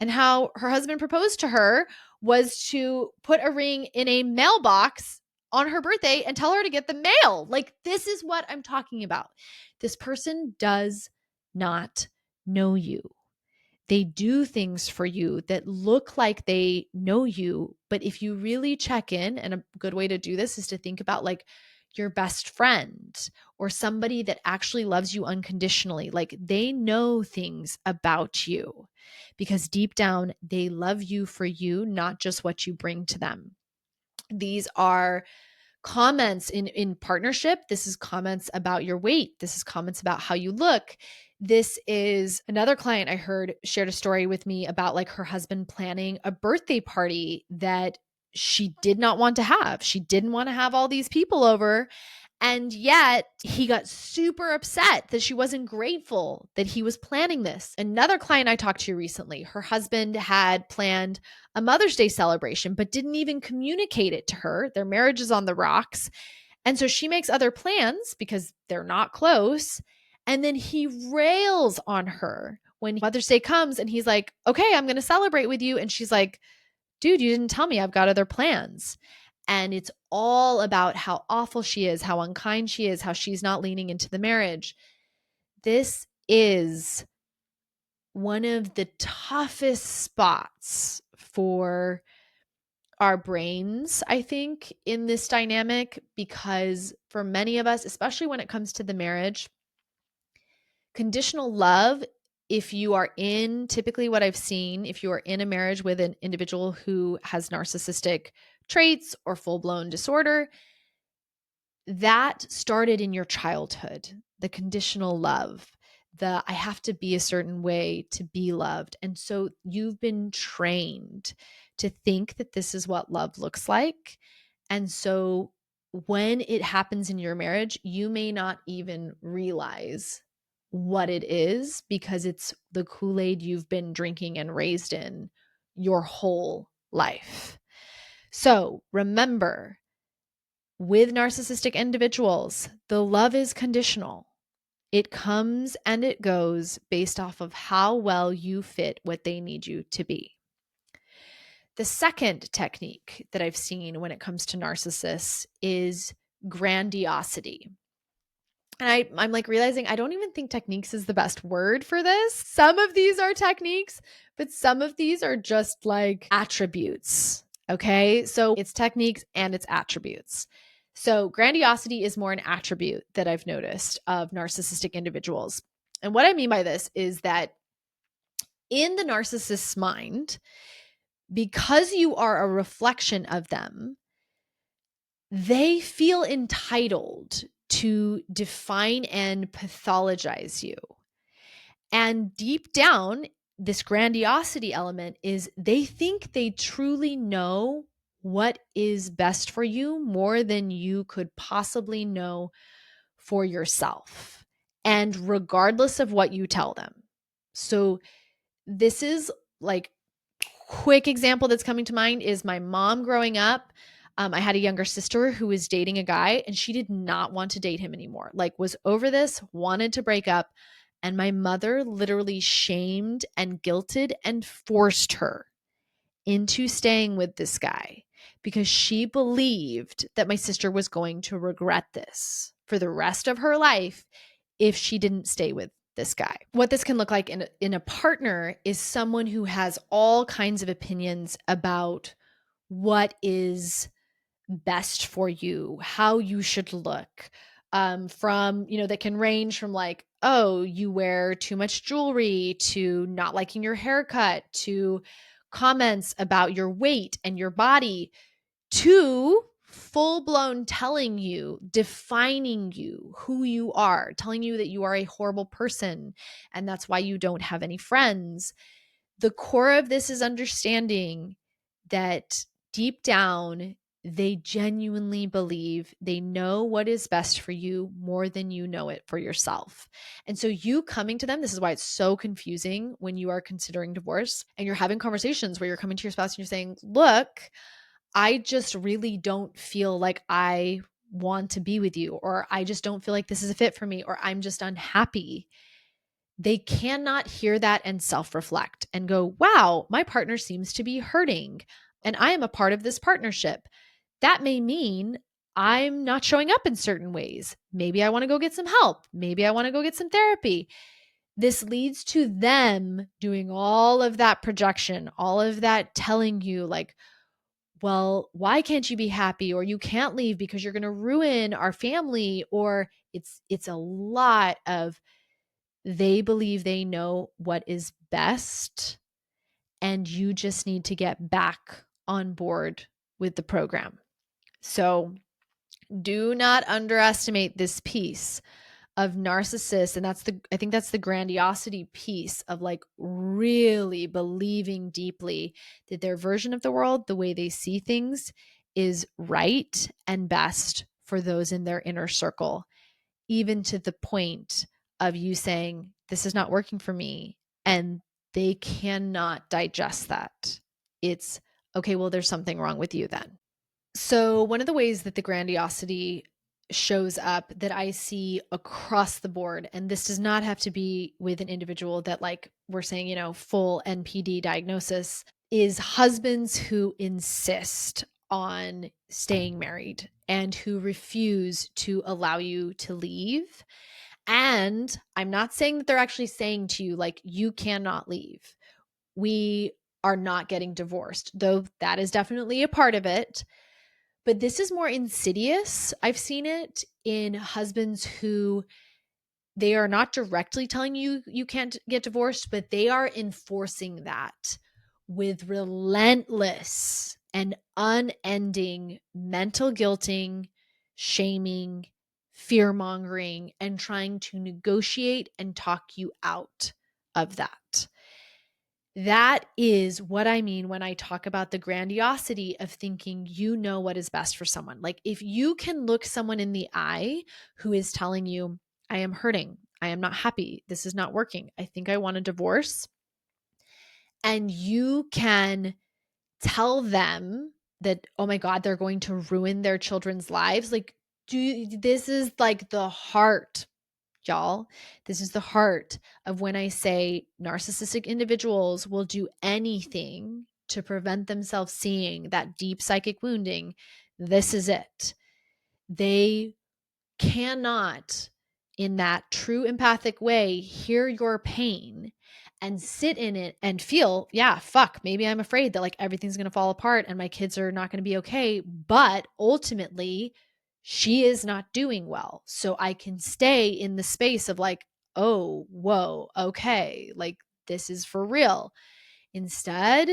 Speaker 1: And how her husband proposed to her was to put a ring in a mailbox on her birthday and tell her to get the mail. Like, this is what I'm talking about. This person does not know you. They do things for you that look like they know you. But if you really check in, and a good way to do this is to think about like your best friend or somebody that actually loves you unconditionally. Like, they know things about you because deep down they love you for you, not just what you bring to them. These are comments in partnership. This is comments about your weight. This is comments about how you look. This is another client I heard shared a story with me about like her husband planning a birthday party that she did not want to have. She didn't want to have all these people over. And yet he got super upset that she wasn't grateful that he was planning this. Another client I talked to recently, her husband had planned a Mother's Day celebration, but didn't even communicate it to her. Their marriage is on the rocks. And so she makes other plans because they're not close. And then he rails on her when Mother's Day comes and he's like, okay, I'm going to celebrate with you. And she's like, dude, you didn't tell me. I've got other plans. And it's all about how awful she is, how unkind she is, how she's not leaning into the marriage. This is one of the toughest spots for our brains, I think, in this dynamic, because for many of us, especially when it comes to the marriage, conditional love, if you are in, typically what I've seen, if you are in a marriage with an individual who has narcissistic traits or full-blown disorder, that started in your childhood, the conditional love, the I have to be a certain way to be loved. And so you've been trained to think that this is what love looks like. And so when it happens in your marriage, you may not even realize what it is because it's the Kool-Aid you've been drinking and raised in your whole life. So remember, with narcissistic individuals, the love is conditional. It comes and it goes based off of how well you fit what they need you to be. The second technique that I've seen when it comes to narcissists is grandiosity. And I'm like realizing I don't even think techniques is the best word for this. Some of these are techniques, but some of these are just like attributes. Okay. So it's techniques and it's attributes. So grandiosity is more an attribute that I've noticed of narcissistic individuals. And what I mean by this is that in the narcissist's mind, because you are a reflection of them, they feel entitled to define and pathologize you. And deep down, this grandiosity element is they think they truly know what is best for you more than you could possibly know for yourself. And regardless of what you tell them. So this is like quick example that's coming to mind is my mom growing up. I had a younger sister who was dating a guy and she did not want to date him anymore, like was over this, wanted to break up. And my mother literally shamed and guilted and forced her into staying with this guy because she believed that my sister was going to regret this for the rest of her life if she didn't stay with this guy. What this can look like in a partner is someone who has all kinds of opinions about what is best for you, how you should look. From, that can range from like, oh, you wear too much jewelry, to not liking your haircut, to comments about your weight and your body, to full blown telling you, defining you, who you are, telling you that you are a horrible person and that's why you don't have any friends. The core of this is understanding that deep down, they genuinely believe they know what is best for you more than you know it for yourself. And so you coming to them, this is why it's so confusing when you are considering divorce and you're having conversations where you're coming to your spouse and you're saying, look, I just really don't feel like I want to be with you, or I just don't feel like this is a fit for me, or I'm just unhappy. They cannot hear that and self-reflect and go, wow, my partner seems to be hurting and I am a part of this partnership. That may mean I'm not showing up in certain ways. Maybe I want to go get some help. Maybe I want to go get some therapy. This leads to them doing all of that projection, all of that telling you like, well, why can't you be happy? Or you can't leave because you're going to ruin our family. Or it's a lot of, they believe they know what is best, and you just need to get back on board with the program. So do not underestimate this piece of narcissists. And I think that's the grandiosity piece of like really believing deeply that their version of the world, the way they see things, is right and best for those in their inner circle, even to the point of you saying, this is not working for me. And they cannot digest that. It's okay, well, there's something wrong with you then. So, one of the ways that the grandiosity shows up that I see across the board, and this does not have to be with an individual that, like we're saying, full NPD diagnosis, is husbands who insist on staying married and who refuse to allow you to leave. And I'm not saying that they're actually saying to you, like, you cannot leave. We are not getting divorced, though that is definitely a part of it. But this is more insidious. I've seen it in husbands who they are not directly telling you you can't get divorced, but they are enforcing that with relentless and unending mental guilting, shaming, fear mongering, and trying to negotiate and talk you out of that. That is what I mean when I talk about the grandiosity of thinking you know what is best for someone. Like if you can look someone in the eye who is telling you, I am hurting, I am not happy, this is not working, I think I want a divorce, and you can tell them that, oh my God, they're going to ruin their children's lives. Like, this is like the heart, y'all. This is the heart of when I say narcissistic individuals will do anything to prevent themselves seeing that deep psychic wounding. This is it. They cannot, in that true empathic way, hear your pain and sit in it and feel, yeah, fuck, maybe I'm afraid that like everything's going to fall apart and my kids are not going to be okay. But ultimately, she is not doing well. So I can stay in the space of like, oh, whoa, okay, like this is for real. Instead,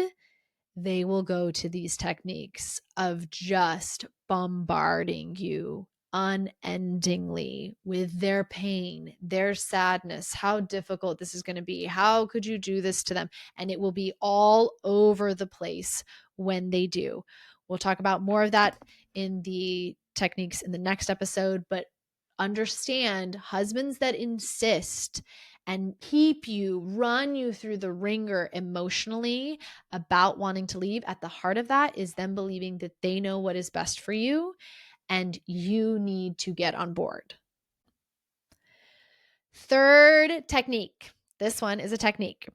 Speaker 1: they will go to these techniques of just bombarding you unendingly with their pain, their sadness, how difficult this is going to be. How could you do this to them? And it will be all over the place when they do. We'll talk about more of that in the techniques in the next episode, but understand husbands that insist and keep you, run you through the ringer emotionally about wanting to leave. At the heart of that is them believing that they know what is best for you and you need to get on board. Third technique. This one is a technique.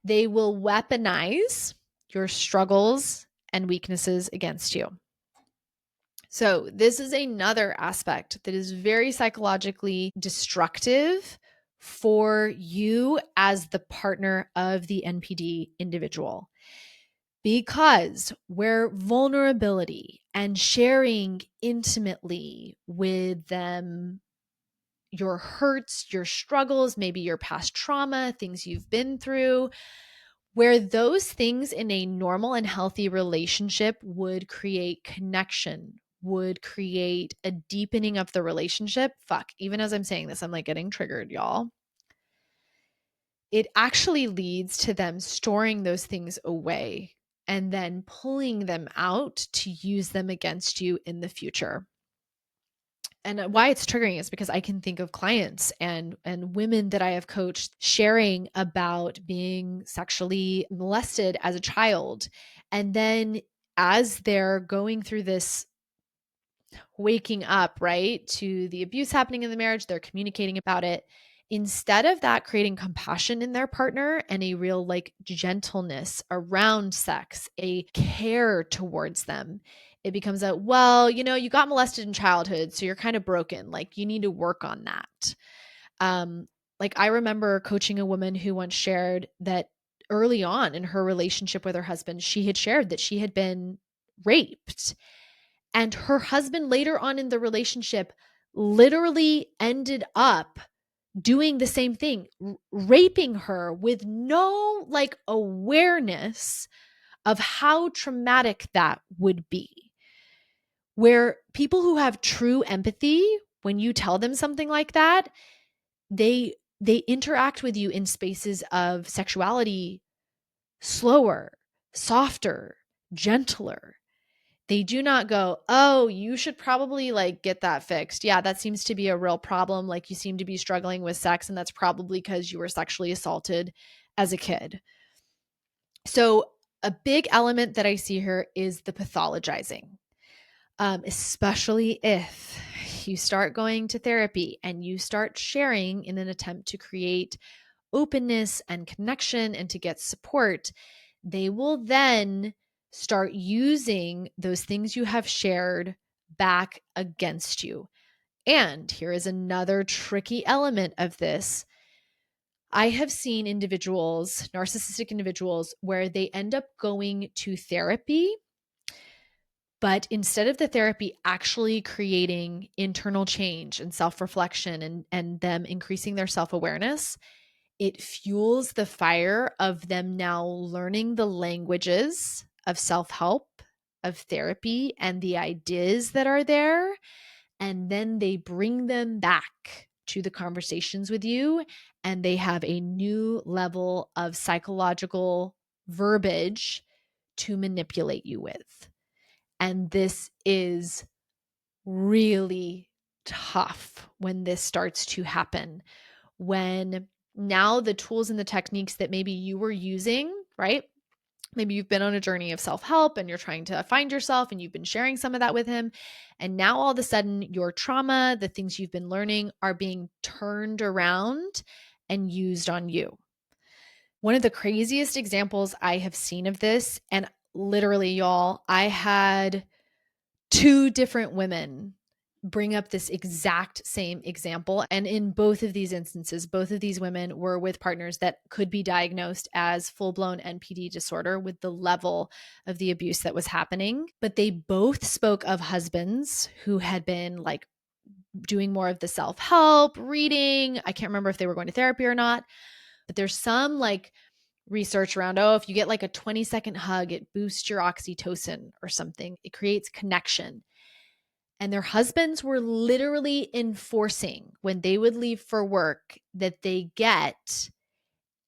Speaker 1: They will weaponize your struggles and weaknesses against you. So this is another aspect that is very psychologically destructive for you as the partner of the NPD individual. Because where vulnerability and sharing intimately with them, your hurts, your struggles, maybe your past trauma, things you've been through, where those things in a normal and healthy relationship would create connection, would create a deepening of the relationship. Fuck, even as I'm saying this, I'm like getting triggered, y'all. It actually leads to them storing those things away and then pulling them out to use them against you in the future. And why it's triggering is because I can think of clients and women that I have coached sharing about being sexually molested as a child. And then as they're going through this waking up, right, to the abuse happening in the marriage, they're communicating about it. Instead of that creating compassion in their partner and a real like gentleness around sex, a care towards them, it becomes a, well, you know, you got molested in childhood, so you're kind of broken. Like you need to work on that. Like I remember coaching a woman who once shared that early on in her relationship with her husband, she had shared that she had been raped. And her husband later on in the relationship literally ended up doing the same thing, raping her with no like awareness of how traumatic that would be. Where people who have true empathy, when you tell them something like that, they interact with you in spaces of sexuality slower, softer, gentler. They do not go, oh, you should probably like get that fixed. Yeah, that seems to be a real problem. Like you seem to be struggling with sex, and that's probably because you were sexually assaulted as a kid. So a big element that I see here is the pathologizing, especially if you start going to therapy and you start sharing in an attempt to create openness and connection and to get support. They will then start using those things you have shared back against you. And here is another tricky element of this. I have seen individuals, narcissistic individuals, where they end up going to therapy, but instead of the therapy actually creating internal change and self-reflection and them increasing their self-awareness, it fuels the fire of them now learning the languages of self-help, of therapy, and the ideas that are there. And then they bring them back to the conversations with you, and they have a new level of psychological verbiage to manipulate you with. And this is really tough when this starts to happen. When now the tools and the techniques that maybe you were using, right? Maybe you've been on a journey of self-help and you're trying to find yourself and you've been sharing some of that with him. And now all of a sudden your trauma, the things you've been learning are being turned around and used on you. One of the craziest examples I have seen of this, and literally y'all, I had two different women bring up this exact same example. And in both of these instances, both of these women were with partners that could be diagnosed as full-blown NPD disorder with the level of the abuse that was happening. But they both spoke of husbands who had been like doing more of the self-help, reading. I can't remember if they were going to therapy or not, but there's some like research around, oh, if you get like a 20-second hug, it boosts your oxytocin or something. It creates connection. And their husbands were literally enforcing when they would leave for work that they get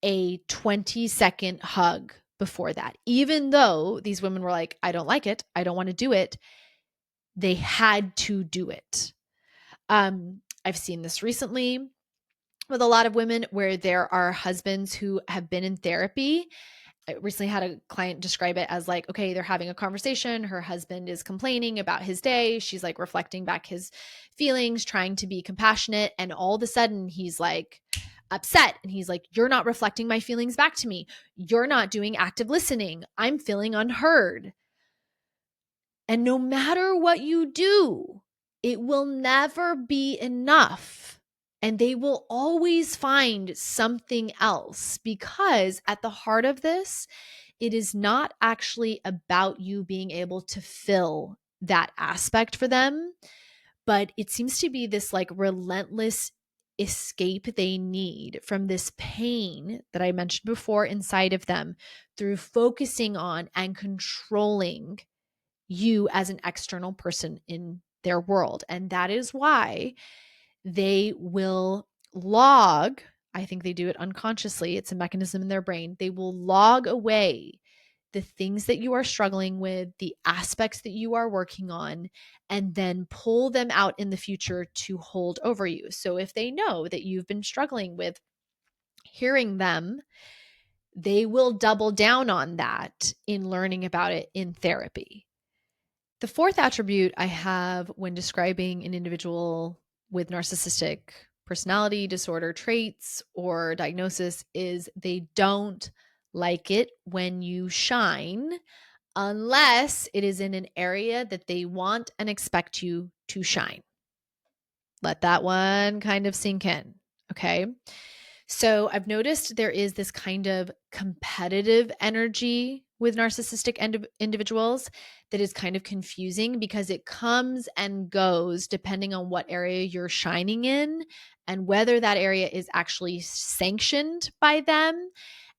Speaker 1: a 20-second hug before that. Even though these women were like, I don't like it, I don't want to do it, they had to do it. I've seen this recently with a lot of women where there are husbands who have been in therapy. I recently had a client describe it as like, okay, they're having a conversation. Her husband is complaining about his day. She's like reflecting back his feelings, trying to be compassionate. And all of a sudden he's like upset. And he's like, you're not reflecting my feelings back to me. You're not doing active listening. I'm feeling unheard. And no matter what you do, it will never be enough And they will always find something else, because at the heart of this, it is not actually about you being able to fill that aspect for them, but it seems to be this like relentless escape they need from this pain that I mentioned before inside of them, through focusing on and controlling you as an external person in their world. And that is why they will log, I think they do it unconsciously, it's a mechanism in their brain. They will log away the things that you are struggling with, the aspects that you are working on, and then pull them out in the future to hold over you. So if they know that you've been struggling with hearing them, they will double down on that in learning about it in therapy. The fourth attribute I have when describing an individual with narcissistic personality disorder traits or diagnosis is they don't like it when you shine, unless it is in an area that they want and expect you to shine. Let that one kind of sink in. Okay. So I've noticed there is this kind of competitive energy with narcissistic individuals that is kind of confusing, because it comes and goes depending on what area you're shining in and whether that area is actually sanctioned by them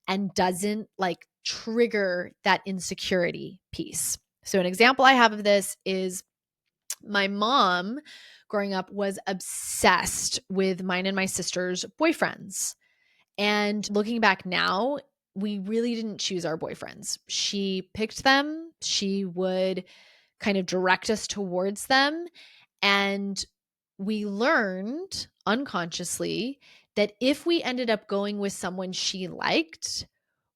Speaker 1: and doesn't like trigger that insecurity piece. So an example I have of this is my mom growing up was obsessed with mine and my sister's boyfriends. And looking back now, we really didn't choose our boyfriends. She picked them. She would kind of direct us towards them. And we learned unconsciously that if we ended up going with someone she liked,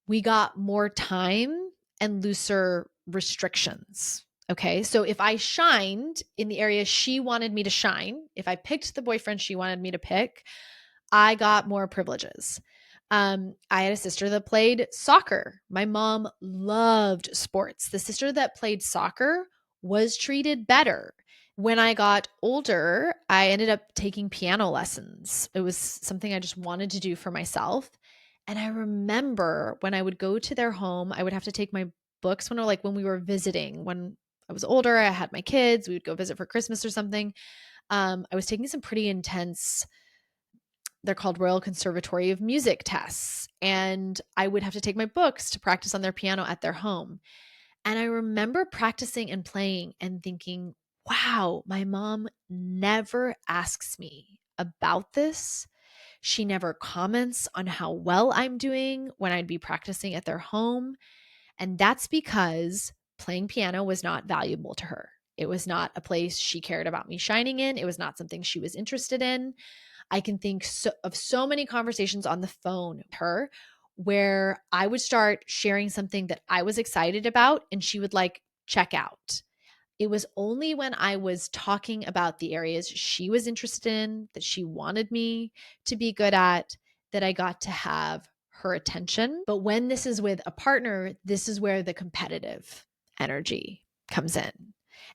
Speaker 1: we got more time and looser restrictions. Okay. So if I shined in the area she wanted me to shine, if I picked the boyfriend she wanted me to pick, I got more privileges. I had a sister that played soccer. My mom loved sports. The sister that played soccer was treated better. When I got older, I ended up taking piano lessons. It was something I just wanted to do for myself. And I remember when I would go to their home, I would have to take my books when we were visiting. When I was older, I had my kids, we would go visit for Christmas or something. I was taking some pretty intense, they're called Royal Conservatory of Music tests. And I would have to take my books to practice on their piano at their home. And I remember practicing and playing and thinking, wow, my mom never asks me about this. She never comments on how well I'm doing when I'd be practicing at their home. And that's because playing piano was not valuable to her. It was not a place she cared about me shining in. It was not something she was interested in. I can think of so many conversations on the phone with her where I would start sharing something that I was excited about and she would like check out. It was only when I was talking about the areas she was interested in, that she wanted me to be good at, that I got to have her attention. But when this is with a partner, this is where the competitive energy comes in.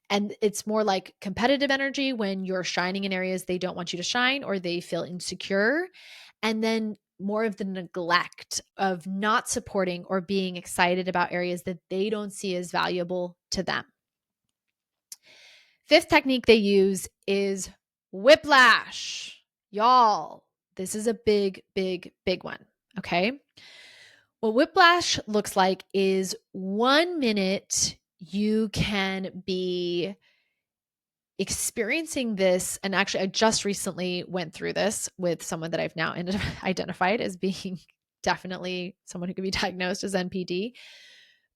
Speaker 1: And it's more like competitive energy when you're shining in areas they don't want you to shine or they feel insecure. And then more of the neglect of not supporting or being excited about areas that they don't see as valuable to them. Fifth technique they use is whiplash. Y'all, this is a big, big, big one. Okay. What whiplash looks like is 1 minute you can be experiencing this. And actually, I just recently went through this with someone that I've now identified as being definitely someone who could be diagnosed as NPD.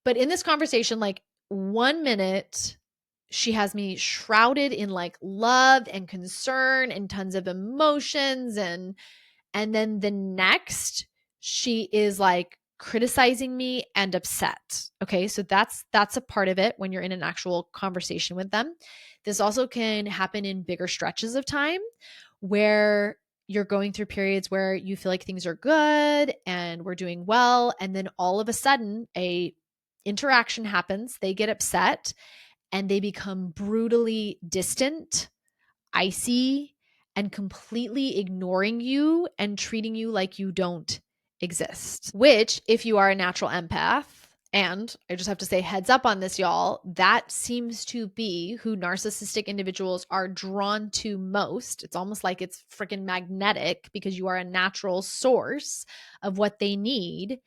Speaker 1: But in this conversation, like 1 minute, she has me shrouded in like love and concern and tons of emotions. And then the next, she is like criticizing me and upset. Okay. So that's a part of it when you're in an actual conversation with them. This also can happen in bigger stretches of time where you're going through periods where you feel like things are good and we're doing well. And then all of a sudden a interaction happens. They get upset and they become brutally distant, icy, and completely ignoring you and treating you like you don't exist. Which, if you are a natural empath, and I just have to say heads up on this, y'all, that seems to be who narcissistic individuals are drawn to most. It's almost like it's freaking magnetic because you are a natural source of what they need.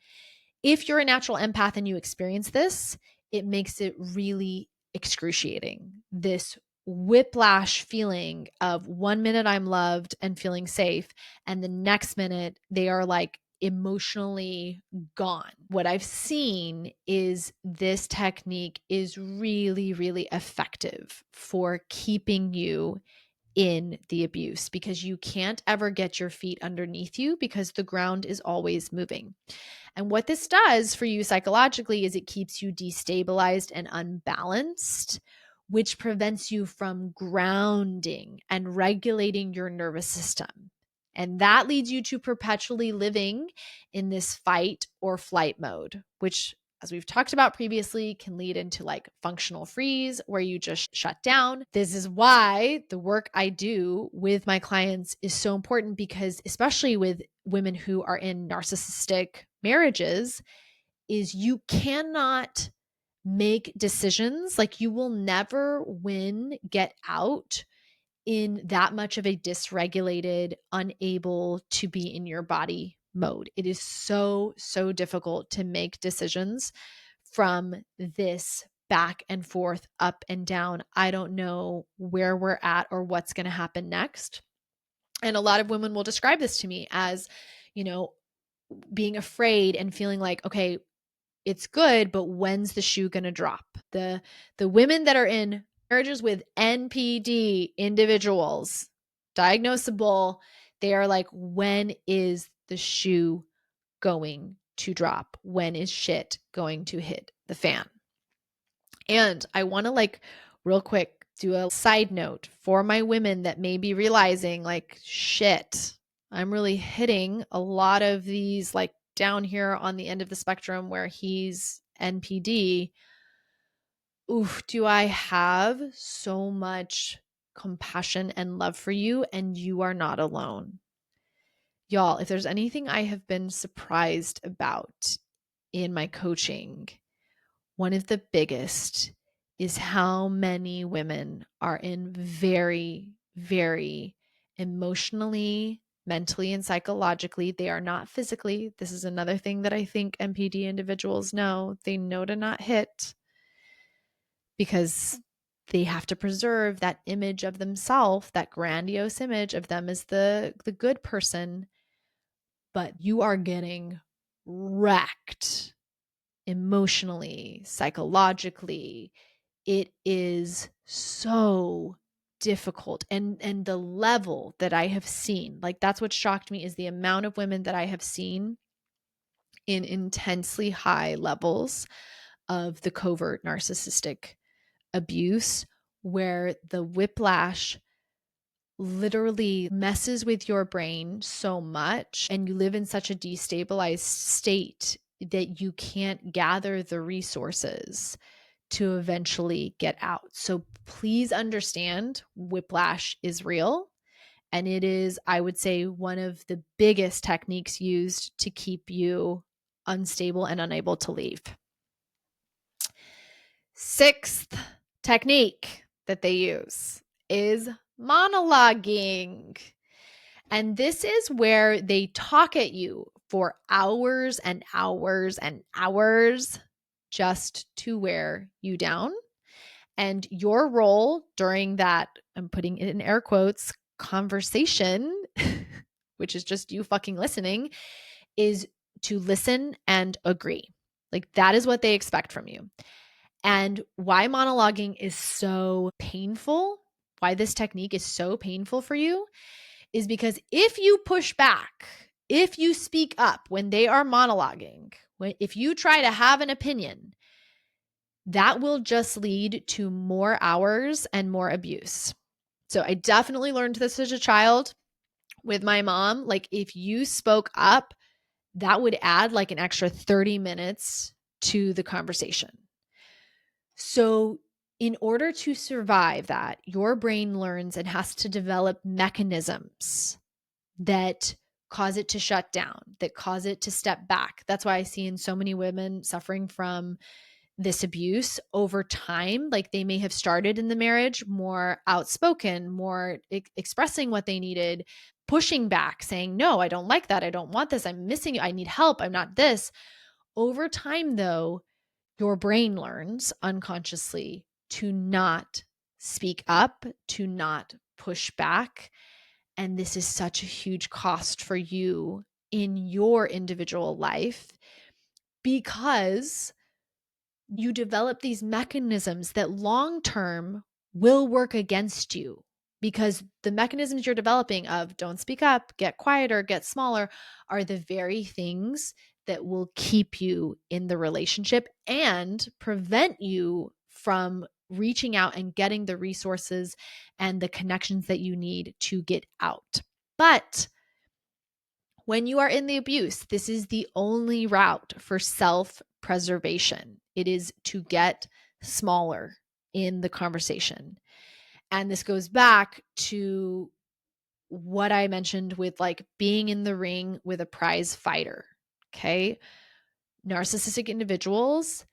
Speaker 1: If you're a natural empath and you experience this, it makes it really excruciating. This whiplash feeling of 1 minute I'm loved and feeling safe, and the next minute they are like emotionally gone. What I've seen is this technique is really, really effective for keeping you in the abuse because you can't ever get your feet underneath you because the ground is always moving. And what this does for you psychologically is it keeps you destabilized and unbalanced, which prevents you from grounding and regulating your nervous system. And that leads you to perpetually living in this fight or flight mode, which, as we've talked about previously, can lead into like functional freeze where you just shut down. This is why the work I do with my clients is so important because, especially with women who are in narcissistic marriages, is you cannot make decisions. Like you will never win, get out in that much of a dysregulated, unable to be in your body mode. It is so, so difficult to make decisions from this back and forth, up and down. I don't know where we're at or what's going to happen next. And a lot of women will describe this to me as, being afraid and feeling like, okay, it's good, but when's the shoe going to drop? The women that are in marriages with NPD individuals, diagnosable, they are like, when is the shoe going to drop? When is shit going to hit the fan? And I want to real quick do a side note for my women that may be realizing shit, I'm really hitting a lot of these down here on the end of the spectrum where he's NPD. Oof, do I have so much compassion and love for you, and you are not alone. Y'all, if there's anything I have been surprised about in my coaching, one of the biggest is how many women are in very, very emotionally, mentally, and psychologically. They are not physically. This is another thing that I think NPD individuals know. They know to not hit because they have to preserve that image of themselves, that grandiose image of them as the good person. But you are getting wrecked emotionally, psychologically. It is so difficult. And the level that I have seen, that's what shocked me, is the amount of women that I have seen in intensely high levels of the covert narcissistic abuse, where the whiplash literally messes with your brain so much and you live in such a destabilized state that you can't gather the resources to eventually get out. So please understand, whiplash is real. And it is, I would say, one of the biggest techniques used to keep you unstable and unable to leave. Sixth technique that they use is monologuing. And this is where they talk at you for hours and hours and hours just to wear you down. And your role during that, I'm putting it in air quotes, conversation, which is just you fucking listening, is to listen and agree. That is what they expect from you. And why monologuing is so painful, why this technique is so painful for you, is because if you push back, if you speak up when they are monologuing, if you try to have an opinion, that will just lead to more hours and more abuse. So I definitely learned this as a child with my mom. If you spoke up, that would add an extra 30 minutes to the conversation. So In order to survive that, your brain learns and has to develop mechanisms that cause it to shut down, that cause it to step back. That's why I see in so many women suffering from this abuse over time. Like they may have started in the marriage more outspoken, more expressing what they needed, pushing back, saying, no, I don't like that. I don't want this. I'm missing you. I need help. I'm not this. Over time, though, your brain learns unconsciously to not speak up, to not push back. And this is such a huge cost for you in your individual life because you develop these mechanisms that long term will work against you, because the mechanisms you're developing of don't speak up, get quieter, get smaller are the very things that will keep you in the relationship and prevent you from reaching out and getting the resources and the connections that you need to get out. But when you are in the abuse, this is the only route for self-preservation. It is to get smaller in the conversation. And this goes back to what I mentioned with like being in the ring with a prize fighter. Okay. Narcissistic individuals,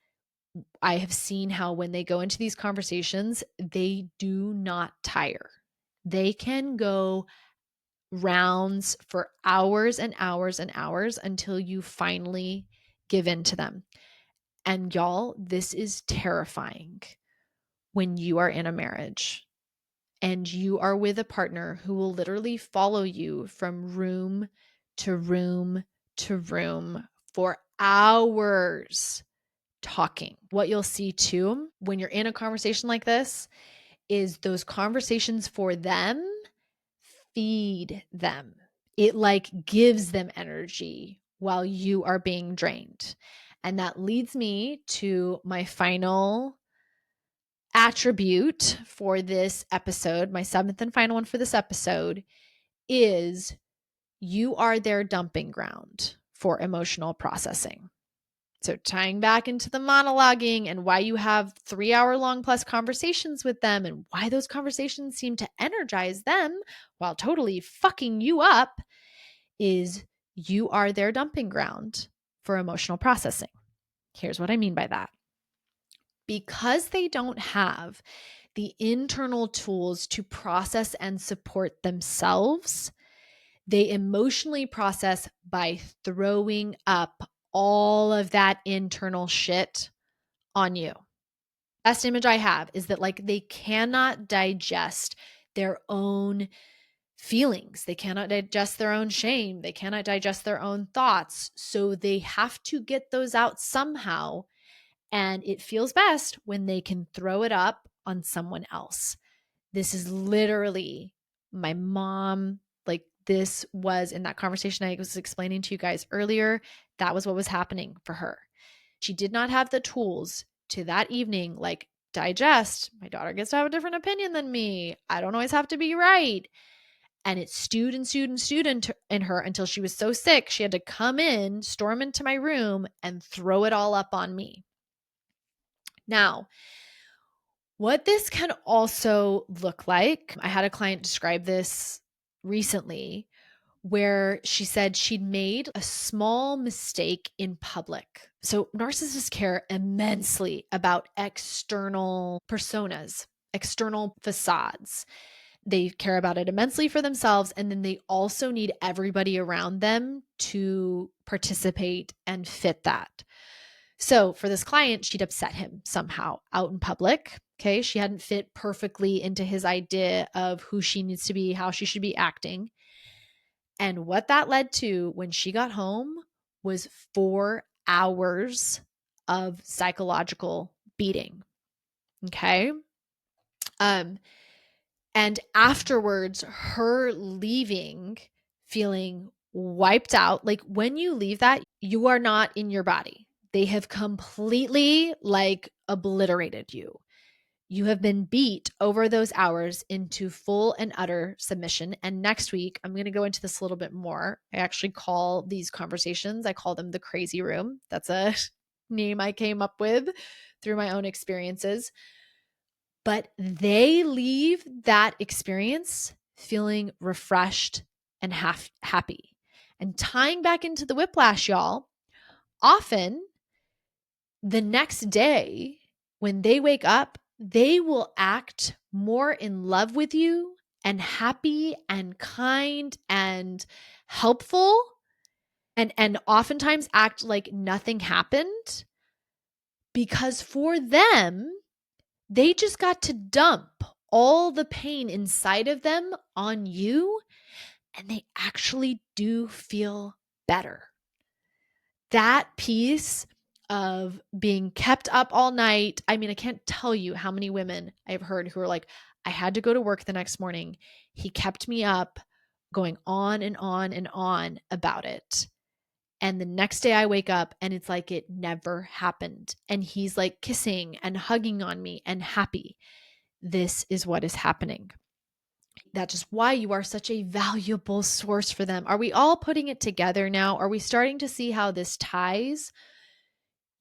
Speaker 1: I have seen how when they go into these conversations, they do not tire. They can go rounds for hours and hours and hours until you finally give in to them. And y'all, this is terrifying when you are in a marriage and you are with a partner who will literally follow you from room to room to room for hours talking. What you'll see too when you're in a conversation like this is those conversations for them feed them. It like gives them energy while you are being drained. And that leads me to my final attribute for this episode. My seventh and final one for this episode is you are their dumping ground for emotional processing. So tying back into the monologuing and why you have 3-hour long plus conversations with them and why those conversations seem to energize them while totally fucking you up is you are their dumping ground for emotional processing. Here's what I mean by that. Because they don't have the internal tools to process and support themselves, they emotionally process by throwing up all of that internal shit on you. Best image I have is that like they cannot digest their own feelings. They cannot digest their own shame. They cannot digest their own thoughts. So they have to get those out somehow. And it feels best when they can throw it up on someone else. This is literally my mom. Like this was in that conversation I was explaining to you guys earlier. That was what was happening for her. She did not have the tools to that evening, like digest. My daughter gets to have a different opinion than me. I don't always have to be right. And it stewed and stewed and stewed in her until she was so sick, she had to come in, storm into my room, and throw it all up on me. Now, what this can also look like, I had a client describe this recently where she said she'd made a small mistake in public. So narcissists care immensely about external personas, external facades. They care about it immensely for themselves. And then they also need everybody around them to participate and fit that. So for this client, she'd upset him somehow out in public. Okay. She hadn't fit perfectly into his idea of who she needs to be, how she should be acting. And what that led to when she got home was 4 hours of psychological beating. Okay. And afterwards, her leaving, feeling wiped out. Like when you leave that, you are not in your body. They have completely like obliterated you. You have been beat over those hours into full and utter submission. And next week, I'm going to go into this a little bit more. I actually call these conversations, I call them the crazy room. That's a name I came up with through my own experiences. but they leave that experience feeling refreshed and happy. And tying back into the whiplash, y'all, often the next day when they wake up, they will act more in love with you and happy and kind and helpful, and oftentimes act like nothing happened, because for them, they just got to dump all the pain inside of them on you, and they actually do feel better. That piece of being kept up all night. I mean, I can't tell you how many women I've heard who are like, I had to go to work the next morning. He kept me up, going on and on and on about it. And the next day I wake up and it's like it never happened. And he's like kissing and hugging on me and happy. This is what is happening. That's just why you are such a valuable source for them. Are we all putting it together now? Are we starting to see how this ties?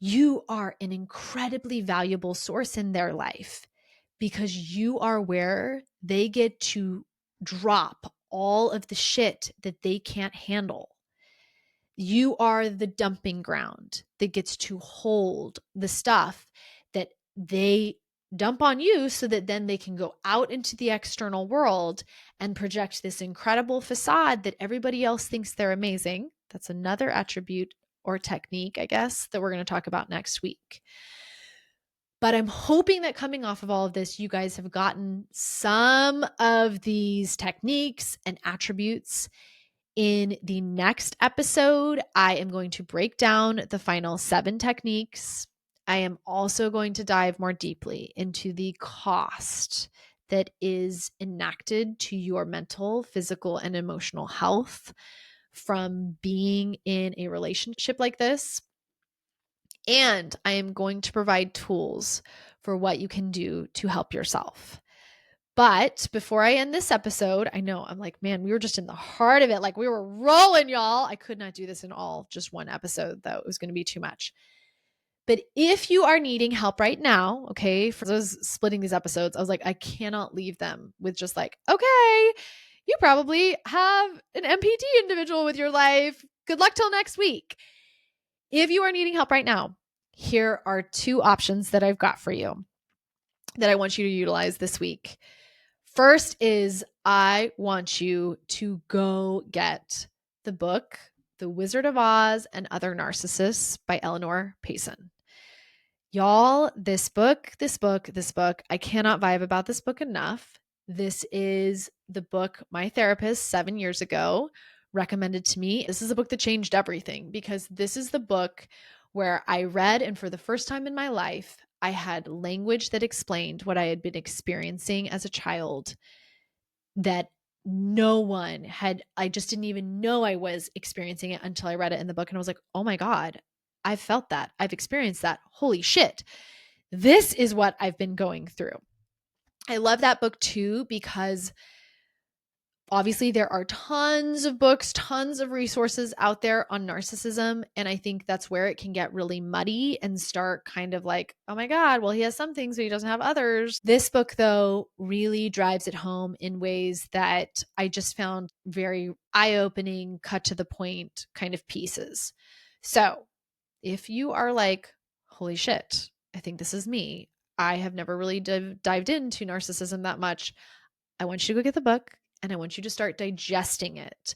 Speaker 1: You are an incredibly valuable source in their life because you are where they get to drop all of the shit that they can't handle. You are the dumping ground that gets to hold the stuff that they dump on you so that then they can go out into the external world and project this incredible facade that everybody else thinks they're amazing. That's another attribute or technique, I guess, that we're going to talk about next week. But I'm hoping that coming off of all of this, you guys have gotten some of these techniques and attributes. In the next episode, I am going to break down the final 7 techniques. I am also going to dive more deeply into the cost that is enacted to your mental, physical, and emotional health from being in a relationship like this. And I am going to provide tools for what you can do to help yourself. But before I end this episode, I know I'm like, man, we were just in the heart of it. Like we were rolling, y'all. I could not do this in all just one episode, though. It was going to be too much. But if you are needing help right now, okay, for those splitting these episodes, I was like, I cannot leave them with just like, okay, you probably have an MPT individual with your life. Good luck till next week. If you are needing help right now, here are 2 options that I've got for you that I want you to utilize this week. First is I want you to go get the book, The Wizard of Oz and Other Narcissists by Eleanor Payson. Y'all, this book, I cannot vibe about this book enough. This is the book my therapist 7 years ago recommended to me. This is a book that changed everything because this is the book where I read, and for the first time in my life, I had language that explained what I had been experiencing as a child that no one had. I just didn't even know I was experiencing it until I read it in the book. And I was like, oh my God, I've felt that. I've experienced that. Holy shit. This is what I've been going through. I love that book too, because obviously there are tons of books, tons of resources out there on narcissism. And I think that's where it can get really muddy and start kind of like, oh my God, well, he has some things, but he doesn't have others. This book, though, really drives it home in ways that I just found very eye-opening, cut to the point kind of pieces. So if you are like, holy shit, I think this is me. I have never really dived into narcissism that much. I want you to go get the book. And I want you to start digesting it.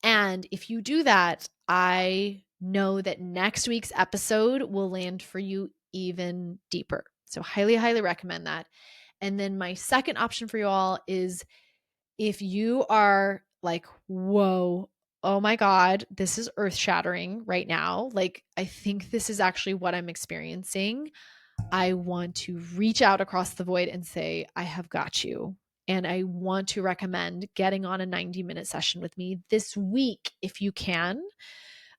Speaker 1: And if you do that, I know that next week's episode will land for you even deeper. So highly, highly recommend that. And then my second option for you all is if you are like, whoa, oh my God, this is earth shattering right now. Like, I think this is actually what I'm experiencing. I want to reach out across the void and say, I have got you. And I want to recommend getting on a 90-minute session with me this week if you can.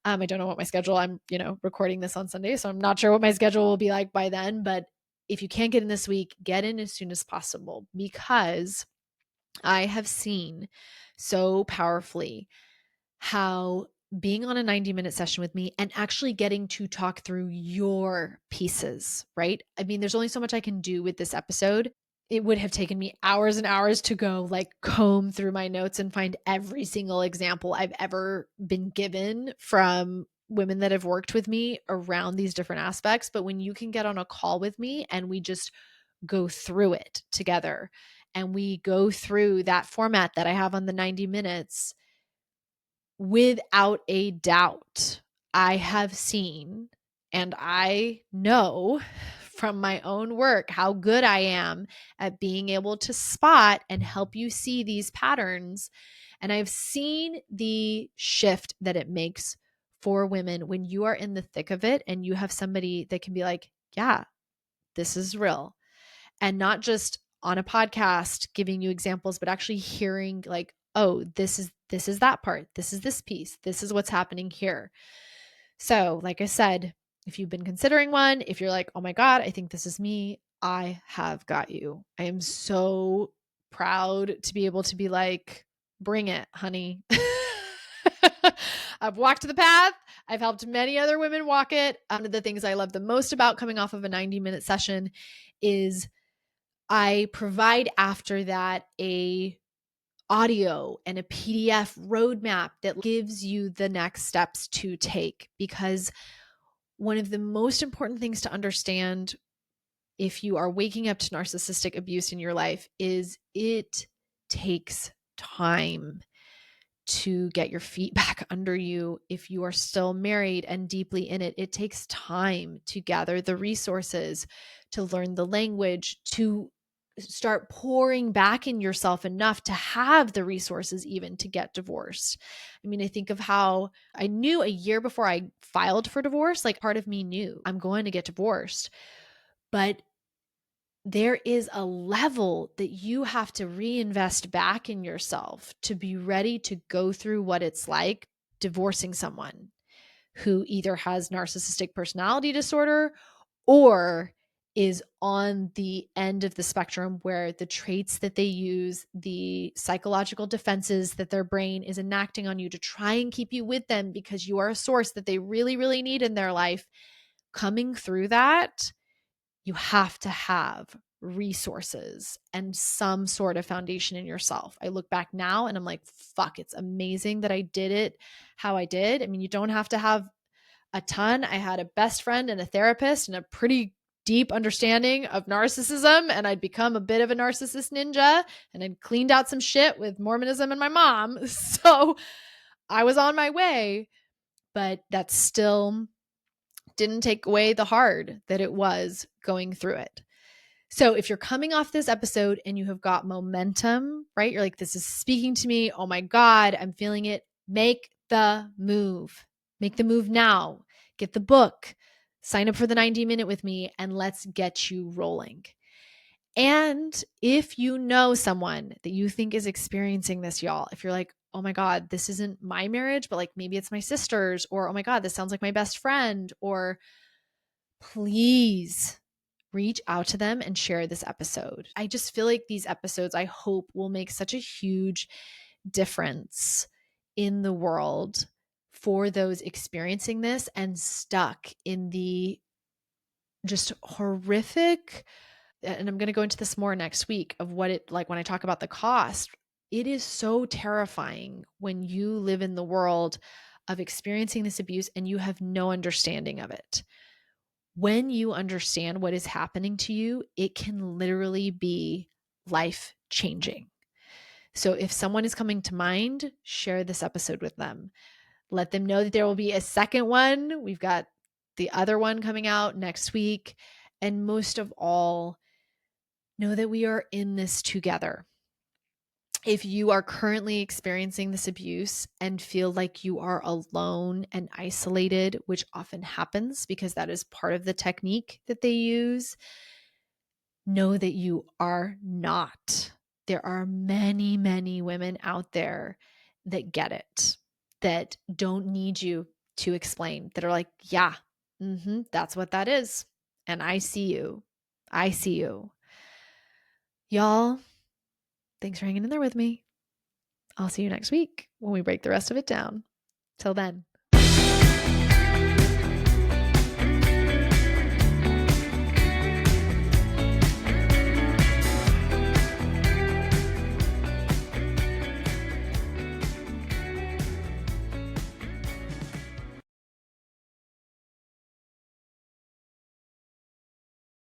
Speaker 1: I don't know what my schedule, I'm, recording this on Sunday, so I'm not sure what my schedule will be like by then. But if you can't get in this week, get in as soon as possible, because I have seen so powerfully how being on a 90-minute session with me and actually getting to talk through your pieces, right? I mean, there's only so much I can do with this episode. it would have taken me hours and hours to go like comb through my notes and find every single example I've ever been given from women that have worked with me around these different aspects. But when you can get on a call with me and we just go through it together and we go through that format that I have on the 90 minutes, without a doubt, I have seen and I know from my own work how good I am at being able to spot and help you see these patterns. And I've seen the shift that it makes for women when you are in the thick of it and you have somebody that can be like, yeah, this is real. And not just on a podcast giving you examples, but actually hearing like, oh, this is that part. This is this piece. This is what's happening here. So, like I said, if you've been considering one, if you're like, oh my God, I think this is me, I have got you. I am so proud to be able to be like, bring it, honey. I've walked the path. I've helped many other women walk it. One of the things I love the most about coming off of a 90-minute session is I provide after that a audio and a PDF roadmap that gives you the next steps to take. Because one of the most important things to understand if you are waking up to narcissistic abuse in your life is it takes time to get your feet back under you. If you are still married and deeply in it, it takes time to gather the resources, to learn the language, to start pouring back in yourself enough to have the resources even to get divorced. I mean, I think of how I knew a year before I filed for divorce, like part of me knew I'm going to get divorced, but there is a level that you have to reinvest back in yourself to be ready to go through what it's like divorcing someone who either has narcissistic personality disorder or is on the end of the spectrum where the traits that they use, the psychological defenses that their brain is enacting on you to try and keep you with them because you are a source that they really, really need in their life. Coming through that, you have to have resources and some sort of foundation in yourself. I look back now and I'm like, fuck, it's amazing that I did it how I did. I mean, you don't have to have a ton. I had a best friend and a therapist and a pretty deep understanding of narcissism, and I'd become a bit of a narcissist ninja, and I'd cleaned out some shit with Mormonism and my mom. So I was on my way, but that still didn't take away the hard that it was going through it. So if you're coming off this episode and you have got momentum, right? You're like, this is speaking to me. Oh my God, I'm feeling it. Make the move. Make the move now. Get the book. Sign up for the 90-minute with me and let's get you rolling. And if you know someone that you think is experiencing this, y'all, if you're like, oh my God, this isn't my marriage, but like maybe it's my sister's, or oh my God, this sounds like my best friend, or please reach out to them and share this episode. I just feel like these episodes, I hope, will make such a huge difference in the world for those experiencing this and stuck in the just horrific, and I'm going to go into this more next week, of what it like when I talk about the cost. It is so terrifying when you live in the world of experiencing this abuse and you have no understanding of it. When you understand what is happening to you, it can literally be life changing. So if someone is coming to mind, share this episode with them. Let them know that there will be a second one. We've got the other one coming out next week. And most of all, know that we are in this together. If you are currently experiencing this abuse and feel like you are alone and isolated, which often happens because that is part of the technique that they use, know that you are not. There are many, many women out there that get it, that don't need you to explain, that are like, yeah, that's what that is. And I see you. I see you. Y'all, thanks for hanging in there with me. I'll see you next week when we break the rest of it down. Till then.